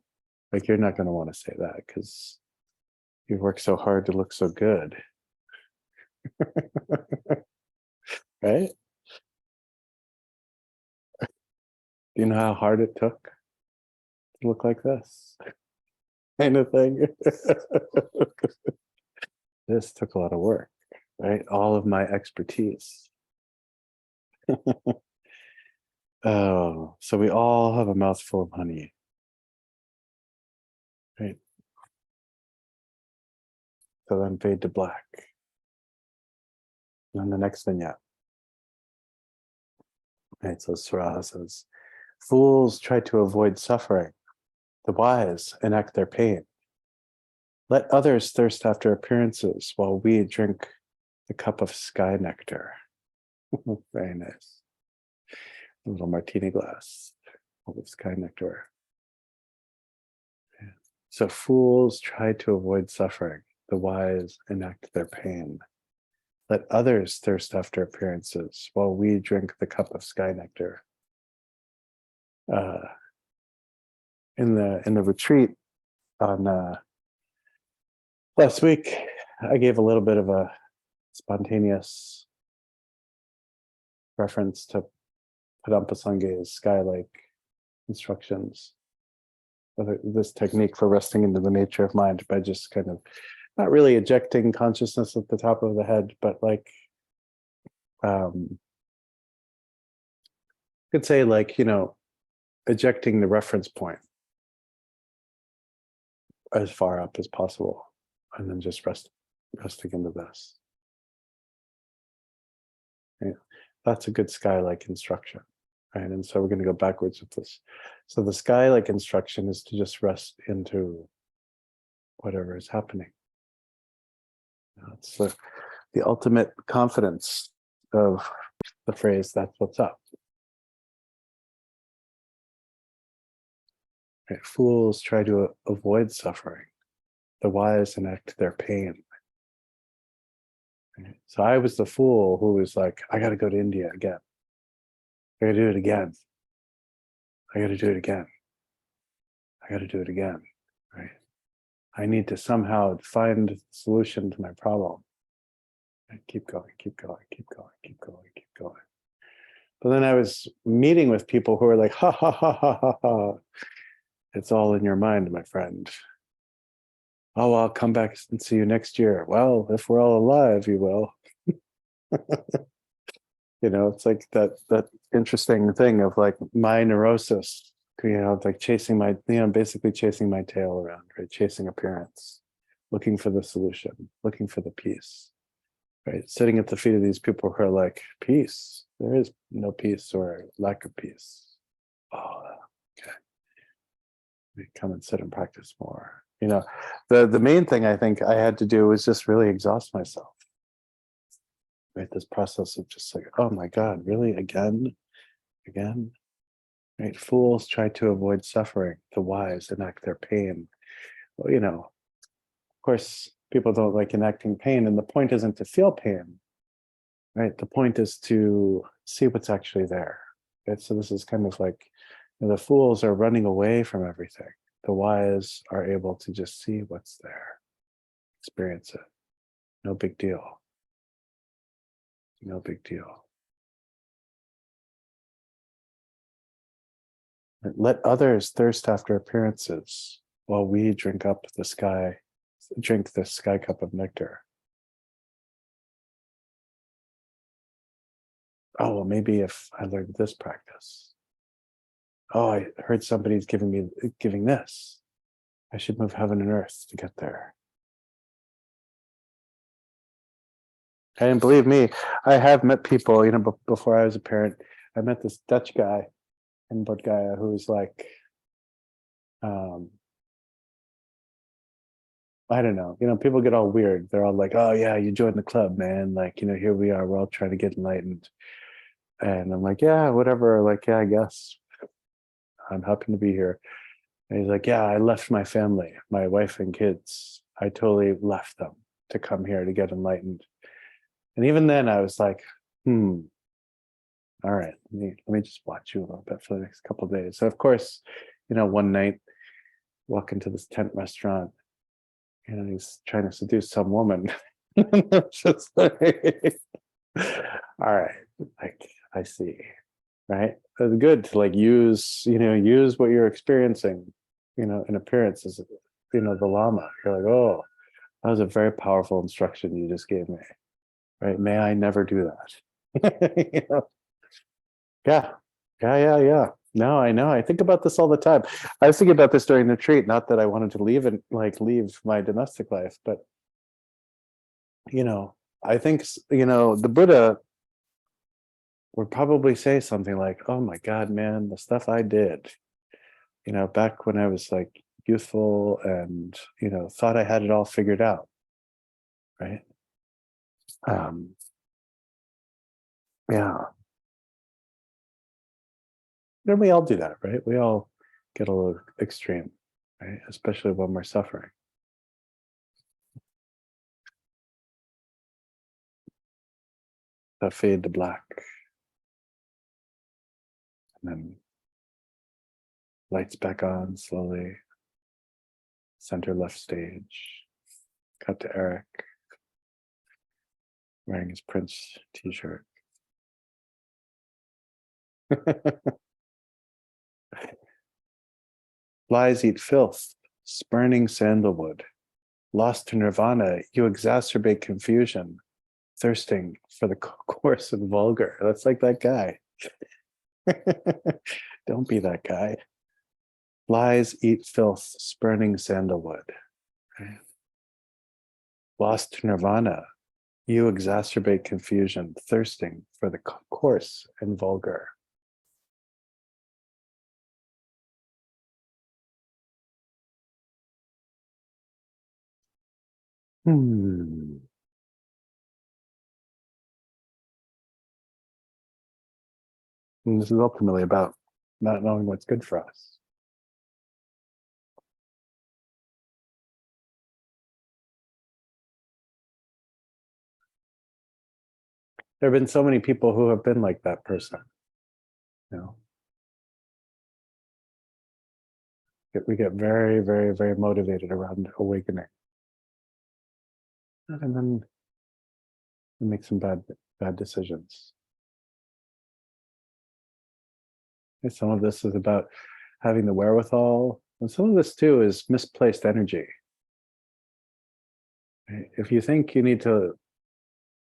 like, you're not going to want to say that because you've worked so hard to look so good. Right? Do you know how hard it took to look like this? Kind of thing. This took a lot of work, right? All of my expertise. Oh, so we all have a mouthful of honey, right? So then fade to black. And then the next vignette, right? So Sura says, fools try to avoid suffering. The wise enact their pain. Let others thirst after appearances while we drink the cup of sky nectar. Very nice. A little martini glass full of sky nectar. Yeah. So fools try to avoid suffering. The wise enact their pain. Let others thirst after appearances while we drink the cup of sky nectar. In the retreat on last week, I gave a little bit of a spontaneous reference to Padampa Sangye's Sky Lake instructions. This technique for resting into the nature of mind by just kind of not really ejecting consciousness at the top of the head, but like, you could say, like, ejecting the reference point as far up as possible, and then just resting into this. Yeah. That's a good sky-like instruction, right? And so we're going to go backwards with this. So the sky-like instruction is to just rest into whatever is happening. It's the ultimate confidence of the phrase, that's what's up. Right? Fools try to avoid suffering. The wise enact their pain. Right? So I was the fool who was like, I got to go to India again. I got to do it again. I got to do it again. I got to do it again. Right? I need to somehow find the solution to my problem. And keep going, keep going, keep going, keep going, keep going. But then I was meeting with people who were like, ha ha ha ha ha ha. It's all in your mind, my friend. Oh, I'll come back and see you next year. Well, if we're all alive, you will. It's like that interesting thing of like my neurosis, like chasing my, basically chasing my tail around, right? Chasing appearance, looking for the solution, looking for the peace, right? Sitting at the feet of these people who are like, peace. There is no peace or lack of peace. Oh, okay. Come and sit and practice more. The main thing I think I had to do was just really exhaust myself. Right, this process of just like, oh my God, really, again? Right, fools try to avoid suffering. The wise enact their pain. Well, of course, people don't like enacting pain, and the point isn't to feel pain. Right, the point is to see what's actually there. Right, so this is kind of like, the fools are running away from everything. The wise are able to just see what's there, experience it. No big deal. No big deal. Let others thirst after appearances while we drink the sky cup of nectar. Oh, well, maybe if I learned this practice, oh, I heard somebody's giving this. I should move heaven and earth to get there. And believe me, I have met people, before I was a parent, I met this Dutch guy in Bodh Gaya who was like, I don't know, people get all weird. They're all like, oh yeah, you joined the club, man. Like, here we are, we're all trying to get enlightened. And I'm like, yeah, whatever. Like, yeah, I guess I'm happy to be here. And he's like, yeah, I left my family, my wife and kids. I totally left them to come here to get enlightened. And even then I was like, all right, let me just watch you a little bit for the next couple of days. So of course, one night, walk into this tent restaurant, he's trying to seduce some woman. Just like, all right, like I see, right? It's good to like use what you're experiencing, in appearances, the Lama. You're like, oh, that was a very powerful instruction you just gave me, right? May I never do that. Yeah, yeah. No, I know. I think about this all the time. I was thinking about this during the retreat. Not that I wanted to leave my domestic life, but I think the Buddha would probably say something like, "Oh my God, man, the stuff I did, back when I was like youthful and thought I had it all figured out, right?" Yeah. And we all do that, right? We all get a little extreme, right? Especially when we're suffering. That fade to black. And then lights back on slowly. Center left stage. Cut to Eric. Wearing his Prince t-shirt. Flies eat filth, spurning sandalwood. Lost to nirvana, you exacerbate confusion, thirsting for the coarse and vulgar. That's like that guy. Don't be that guy. Flies eat filth, spurning sandalwood. Right? Lost to nirvana, you exacerbate confusion, thirsting for the coarse and vulgar. And this is ultimately about not knowing what's good for us. There have been so many people who have been like that person. We get very, very, very motivated around awakening. And then we make some bad decisions. And some of this is about having the wherewithal, and some of this too is misplaced energy. If you think you need to,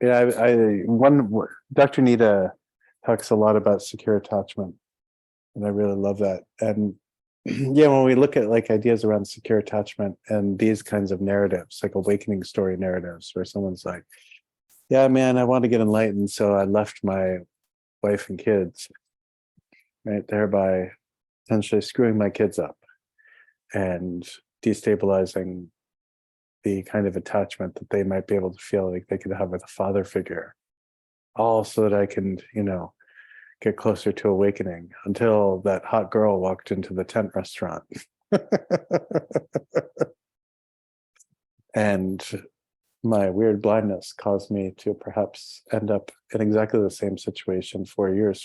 Dr. Nita talks a lot about secure attachment, and I really love that. And yeah, when we look at like ideas around secure attachment and these kinds of narratives, like awakening story narratives, where someone's like, yeah, man, I want to get enlightened, so I left my wife and kids, right? Thereby potentially screwing my kids up and destabilizing the kind of attachment that they might be able to feel like they could have with a father figure, all so that I can, get closer to awakening, until that hot girl walked into the tent restaurant. And my weird blindness caused me to perhaps end up in exactly the same situation 4 years.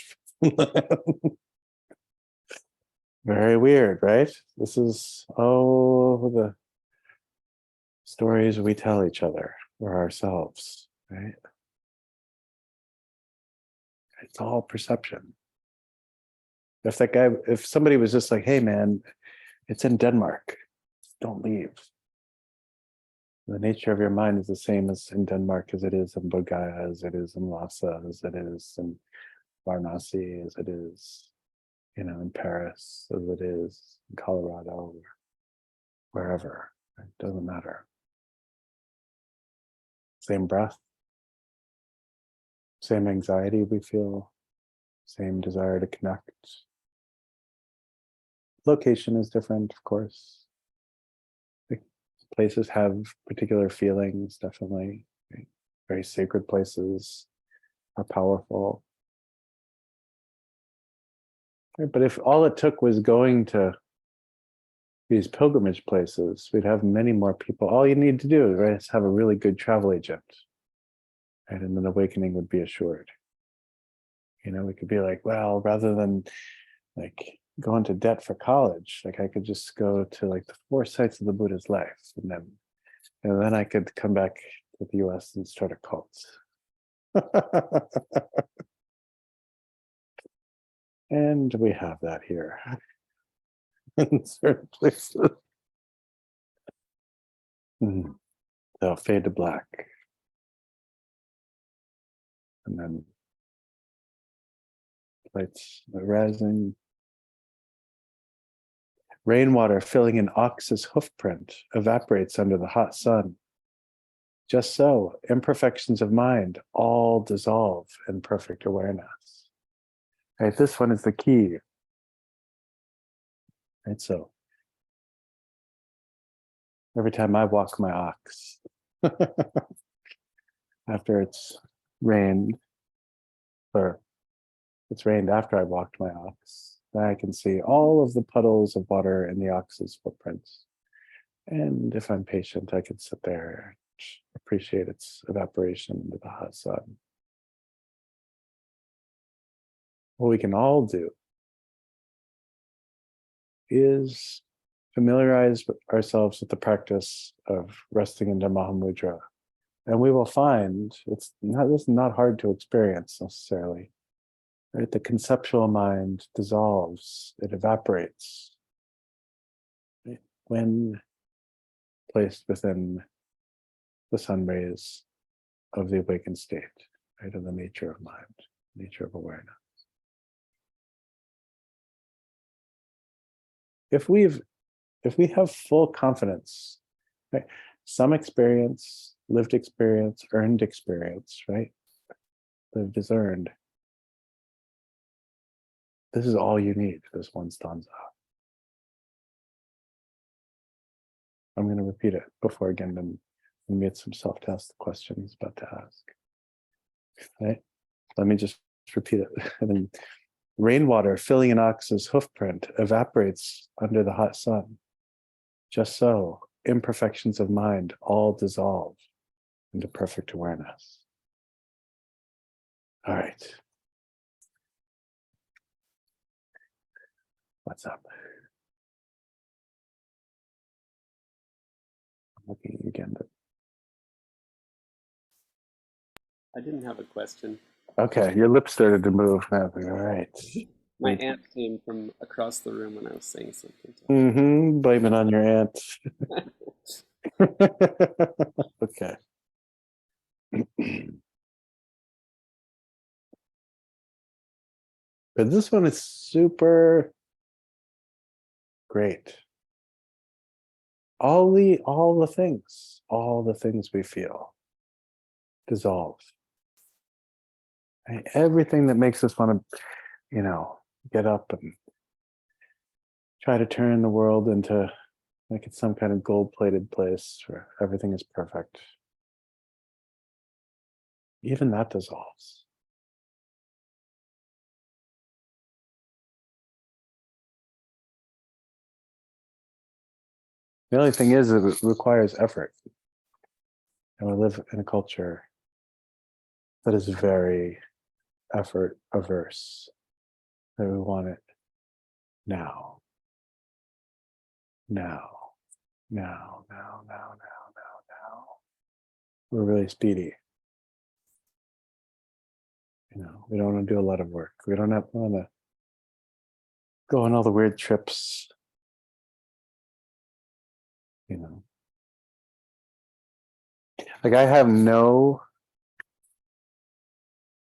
Very weird, right? This is, the stories we tell each other or ourselves, right? It's all perception. If somebody was just like, hey man, it's in Denmark, don't leave. The nature of your mind is the same as in Denmark as it is in Bodh Gaya, as it is in Lhasa, as it is in Varanasi, as it is, in Paris as it is in Colorado or wherever. It doesn't matter. Same breath, same anxiety we feel, same desire to connect. Location is different, of course. The places have particular feelings, definitely. Very sacred places are powerful. But if all it took was going to these pilgrimage places, we'd have many more people. All you need to do, right, is have a really good travel agent, right? And an awakening would be assured. We could be like, well, rather than like go into debt for college, like I could just go to like the 4 sites of the Buddha's life, and then I could come back to the US and start a cult. And we have that here in certain places. They'll fade to black. And then lights rising. Rainwater filling an ox's hoofprint evaporates under the hot sun. Just so, imperfections of mind all dissolve in perfect awareness. Right, this one is the key. Right, so every time I walk my ox, after it's rained, or it's rained after I walked my ox, then I can see all of the puddles of water in the ox's footprints. And if I'm patient, I can sit there and appreciate its evaporation into the hot sun. What we can all do is familiarize ourselves with the practice of resting into Mahamudra. And we will find this is not hard to experience necessarily. Right? The conceptual mind dissolves, it evaporates, right? When placed within the sun rays of the awakened state, right? Of the nature of mind, nature of awareness. If we have full confidence, right? Some experience, lived experience, earned experience, right? Lived is earned. This is all you need, this one stanza. I'm going to repeat it before again, then we get some self-test questions about to ask. Right? Let me just repeat it. And then, rainwater filling an ox's hoofprint evaporates under the hot sun. Just so, imperfections of mind all dissolve into perfect awareness. All right. What's up? I'm looking at you again. I didn't have a question. Okay, your lips started to move. All right. My aunt came from across the room when I was saying something. Blame it on your aunt. Okay. But this one is super great. All the things we feel dissolve. Right? Everything that makes us want to, get up and try to turn the world into like it's some kind of gold-plated place where everything is perfect. Even that dissolves. The only thing is, it requires effort. And we live in a culture that is very effort averse. That we want it now. Now. We're really speedy. We don't want to do a lot of work. We don't want to go on all the weird trips. Like I have no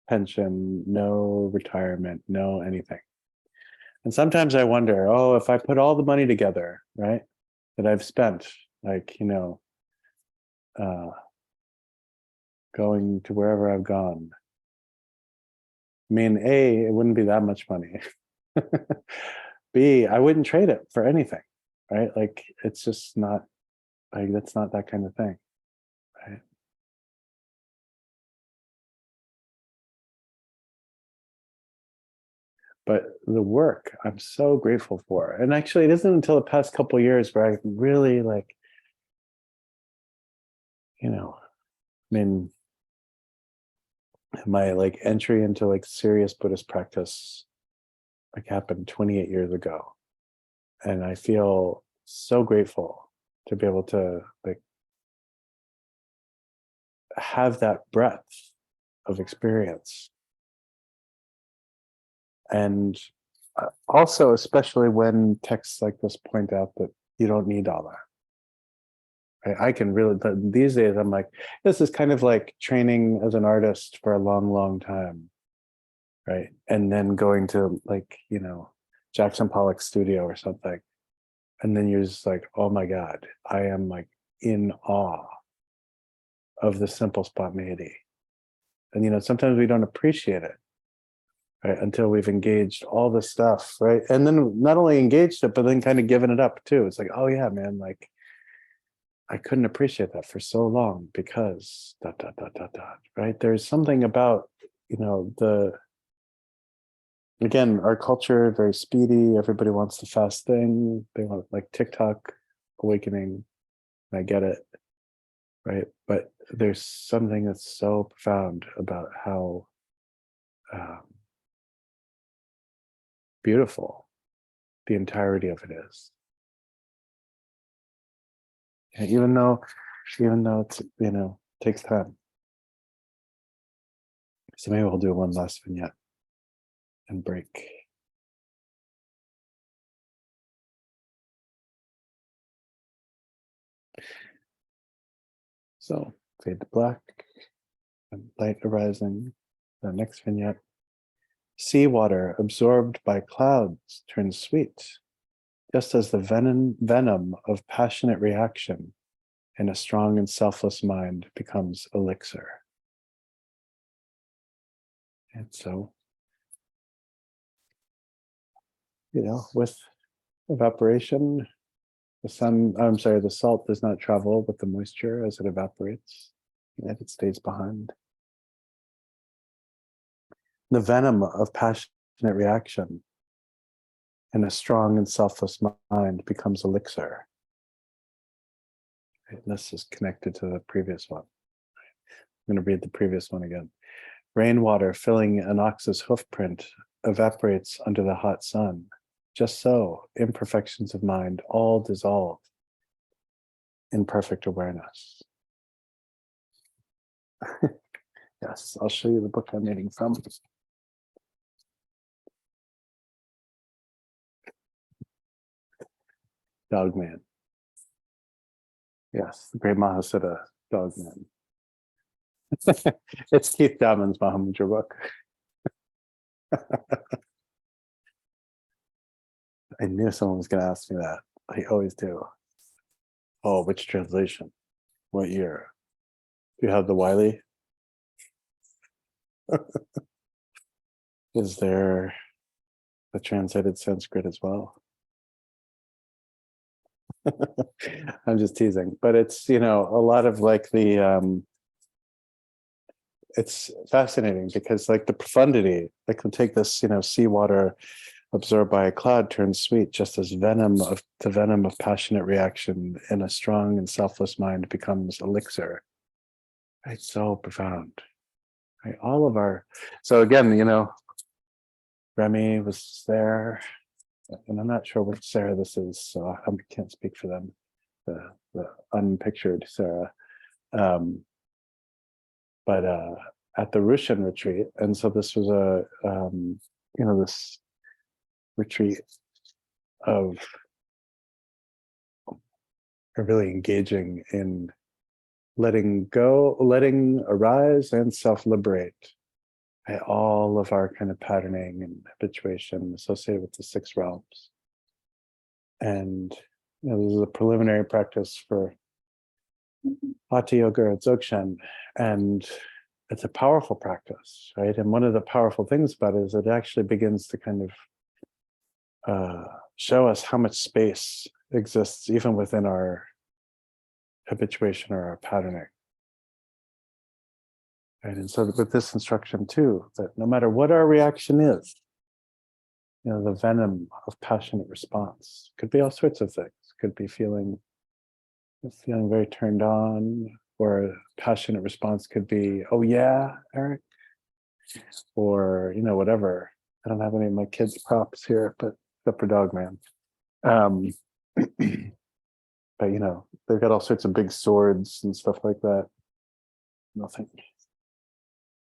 pension, no retirement, no anything. And sometimes I wonder, oh, if I put all the money together, right, that I've spent, like, going to wherever I've gone. I mean, A, it wouldn't be that much money. B, I wouldn't trade it for anything, right? Like, it's just not, like, that's not that kind of thing, right? But the work I'm so grateful for. And actually, it isn't until the past couple of years where I really like, I mean, my like entry into like serious Buddhist practice like happened 28 years ago. And I feel so grateful to be able to like have that breadth of experience. And also, especially when texts like this point out that you don't need all that. I can really, but these days I'm like, this is kind of like training as an artist for a long, long time. Right. And then going to like, Jackson Pollock's studio or something. And then you're just like, oh my God, I am like in awe of the simple spontaneity. And sometimes we don't appreciate it, right? Until we've engaged all this stuff, right? And then not only engaged it, but then kind of given it up too. It's like, oh yeah, man, like I couldn't appreciate that for so long because dot dot dot dot dot. Right? There's something about, the again, our culture, very speedy. Everybody wants the fast thing. They want like TikTok awakening. I get it, right? But there's something that's so profound about how um, beautiful the entirety of it is. And even though it's takes time. So maybe we'll do one last vignette and break. So fade to black and light arising. The next vignette. Seawater absorbed by clouds turns sweet, just as the venom of passionate reaction in a strong and selfless mind becomes elixir. And so, with evaporation, the salt does not travel with the moisture as it evaporates, yet it stays behind. The venom of passionate reaction in a strong and selfless mind becomes elixir. And this is connected to the previous one. I'm going to read the previous one again. Rainwater filling an ox's hoofprint evaporates under the hot sun. Just so, imperfections of mind all dissolve in perfect awareness. Yes, I'll show you the book I'm reading from. Dogman. Yes, the great Mahasiddha, Dogman. It's Keith Damon's Mahamudra book. I knew someone was going to ask me that. I always do. Oh, which translation? What year? Do you have the Wiley? Is there the translated Sanskrit as well? I'm just teasing, but it's a lot of like the it's fascinating because like the profundity, like we'll take this seawater absorbed by a cloud turns sweet, just as the venom of passionate reaction in a strong and selfless mind becomes elixir. It's so profound. Right? All of our, so again, Remy was there, and I'm not sure which Sarah this is, so I can't speak for them. The unpictured Sarah, but at the Rushan retreat, and so this was this retreat of really engaging in letting go, letting arise, and self-liberate. all of our kind of patterning and habituation associated with the six realms. And this is a preliminary practice for Hatha Yoga or Dzogchen, and it's a powerful practice, right? And one of the powerful things about it is it actually begins to kind of show us how much space exists even within our habituation or our patterning. Right? And so with this instruction too, that no matter what our reaction is, the venom of passionate response could be all sorts of things. Could be feeling very turned on, or a passionate response could be, oh yeah, Eric, or whatever. I don't have any of my kids' props here, but except for Dog Man. But they've got all sorts of big swords and stuff like that. Nothing.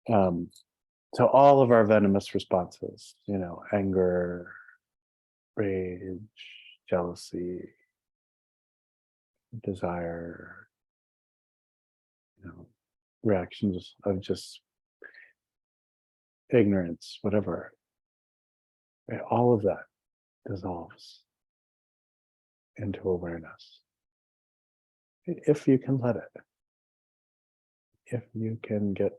So all of our venomous responses, anger, rage, jealousy, desire, reactions of just ignorance, whatever, right? All of that dissolves into awareness. If you can let it, if you can get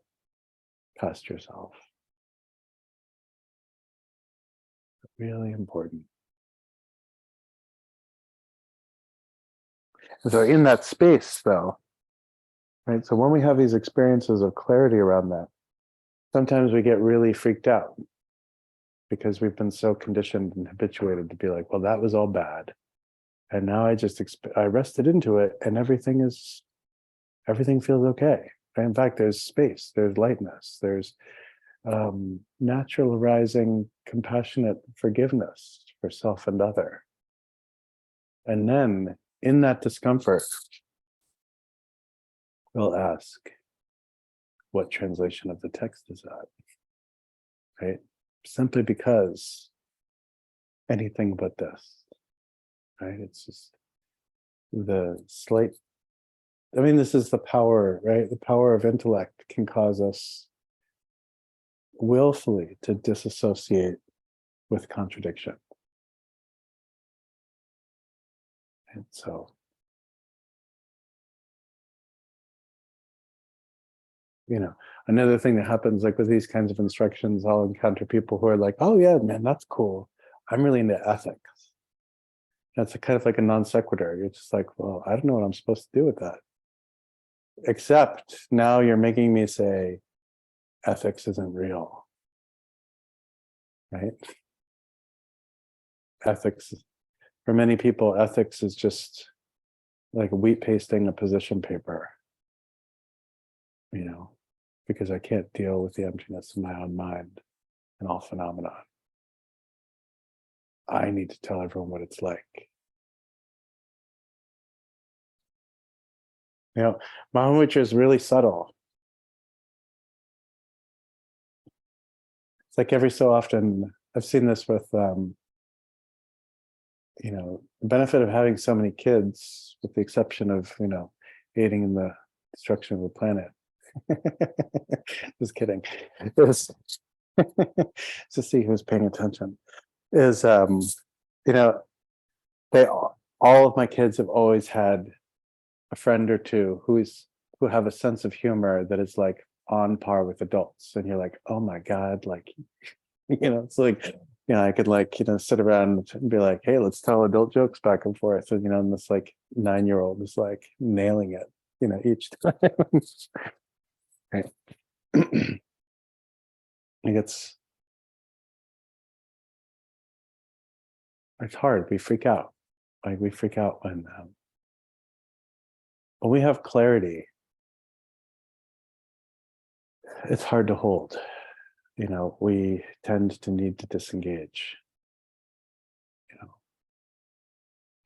past yourself. Really important. And so in that space though, right? So when we have these experiences of clarity around that, sometimes we get really freaked out because we've been so conditioned and habituated to be like, well, that was all bad. And now I rested into it and everything feels okay. In fact, there's space, there's lightness, there's natural arising compassionate forgiveness for self and other. And then in that discomfort, we'll ask, what translation of the text is that? Right? Simply because anything but this, right? It's just the slight, this is the power, right? The power of intellect can cause us willfully to disassociate with contradiction. And so, another thing that happens, like with these kinds of instructions, I'll encounter people who are like, oh yeah, man, that's cool. I'm really into ethics. That's kind of like a non sequitur. You're just like, well, I don't know what I'm supposed to do with that. Except now you're making me say ethics isn't real. Right? Ethics, for many people, ethics is just like wheat pasting a position paper. Because I can't deal with the emptiness of my own mind and all phenomena. I need to tell everyone what it's like. Mahamudra is really subtle. It's like every so often, I've seen this with, the benefit of having so many kids, with the exception of, aiding in the destruction of the planet. Just kidding. Is to see who's paying attention. Is all of my kids have always had a friend or two who have a sense of humor that is like on par with adults, and you're like, oh my god, like it's like I could sit around and be like, hey, let's tell adult jokes back and forth, and this like 9-year-old is like nailing it each time. Right. It's hard. We freak out. We freak out when we have clarity. It's hard to hold. We tend to need to disengage.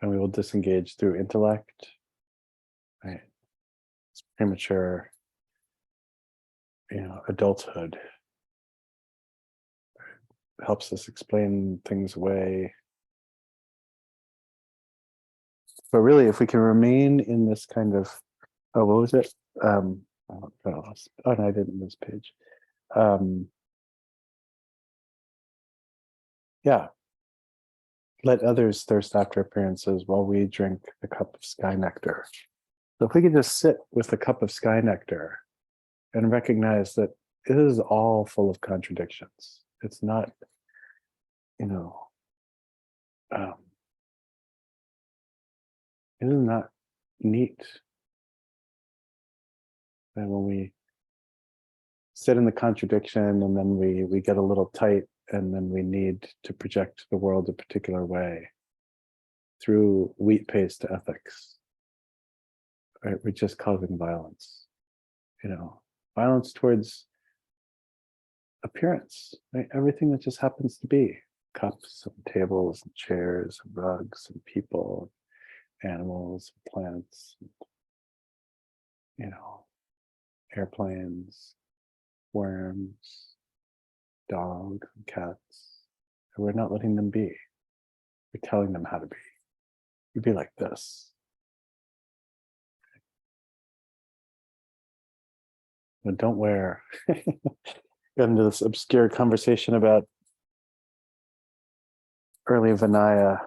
And we will disengage through intellect. Right. It's premature. Adulthood helps us explain things away. But really, if we can remain in this kind of, what was it? Oh no, I didn't miss page. Yeah. Let others thirst after appearances while we drink the cup of sky nectar. So if we could just sit with the cup of sky nectar and recognize that it is all full of contradictions. It's not, you know, um, it is not neat. And when we sit in the contradiction and then we get a little tight and then we need to project the world a particular way through wheat paste ethics, right? We're just causing violence, violence towards appearance, right? Everything that just happens to be cups and tables and chairs and rugs and people, animals, and plants, airplanes, worms, dogs, and cats. And we're not letting them be. We're telling them how to be. You be like this. But don't wear. Got into this obscure conversation about early Vinaya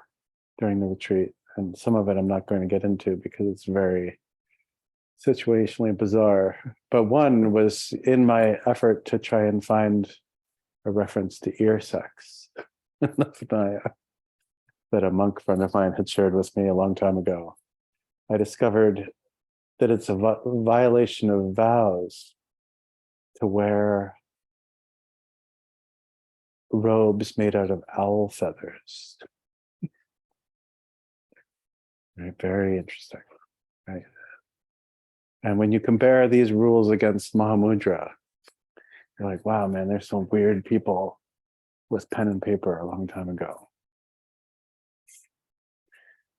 during the retreat. And some of it I'm not going to get into because it's very situationally bizarre. But one was in my effort to try and find a reference to ear sex in the Vinaya that a monk friend of mine had shared with me a long time ago. I discovered that it's a violation of vows to wear robes made out of owl feathers. Right, very interesting, right? And when you compare these rules against Mahamudra, you're like, wow, man, there's some weird people with pen and paper a long time ago,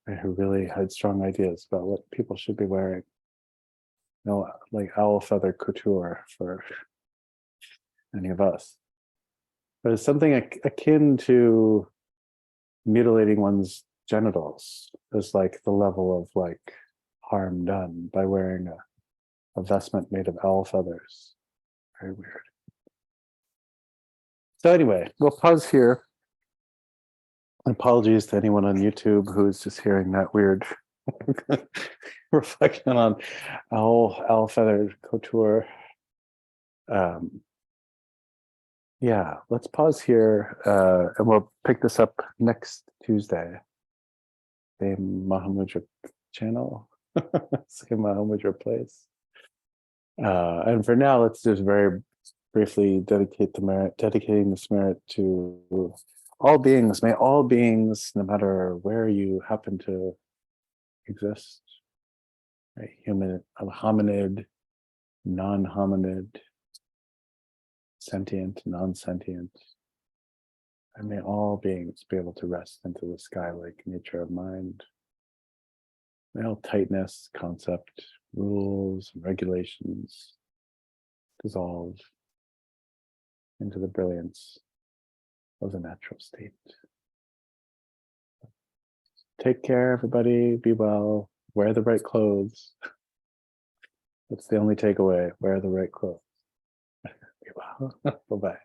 right, who really had strong ideas about what people should be wearing. No, like owl feather couture for any of us. But it's something akin to mutilating one's genitals is like the level of like harm done by wearing a vestment made of owl feathers. Very weird. So anyway, we'll pause here. Apologies to anyone on YouTube who's just hearing that weird reflection on owl feathered couture. Yeah, let's pause here and we'll pick this up next Tuesday. Same Mahamudra channel, same Mahamudra place. And for now, let's just very briefly dedicating this merit to all beings. May all beings, no matter where you happen to exist, right? Human, hominid, non-hominid, sentient, non-sentient, and may all beings be able to rest into the sky-like nature of mind. May all tightness, concept, rules, and regulations dissolve into the brilliance of the natural state. Take care, everybody. Be well. Wear the right clothes. That's the only takeaway. Wear the right clothes. Be well. Bye-bye.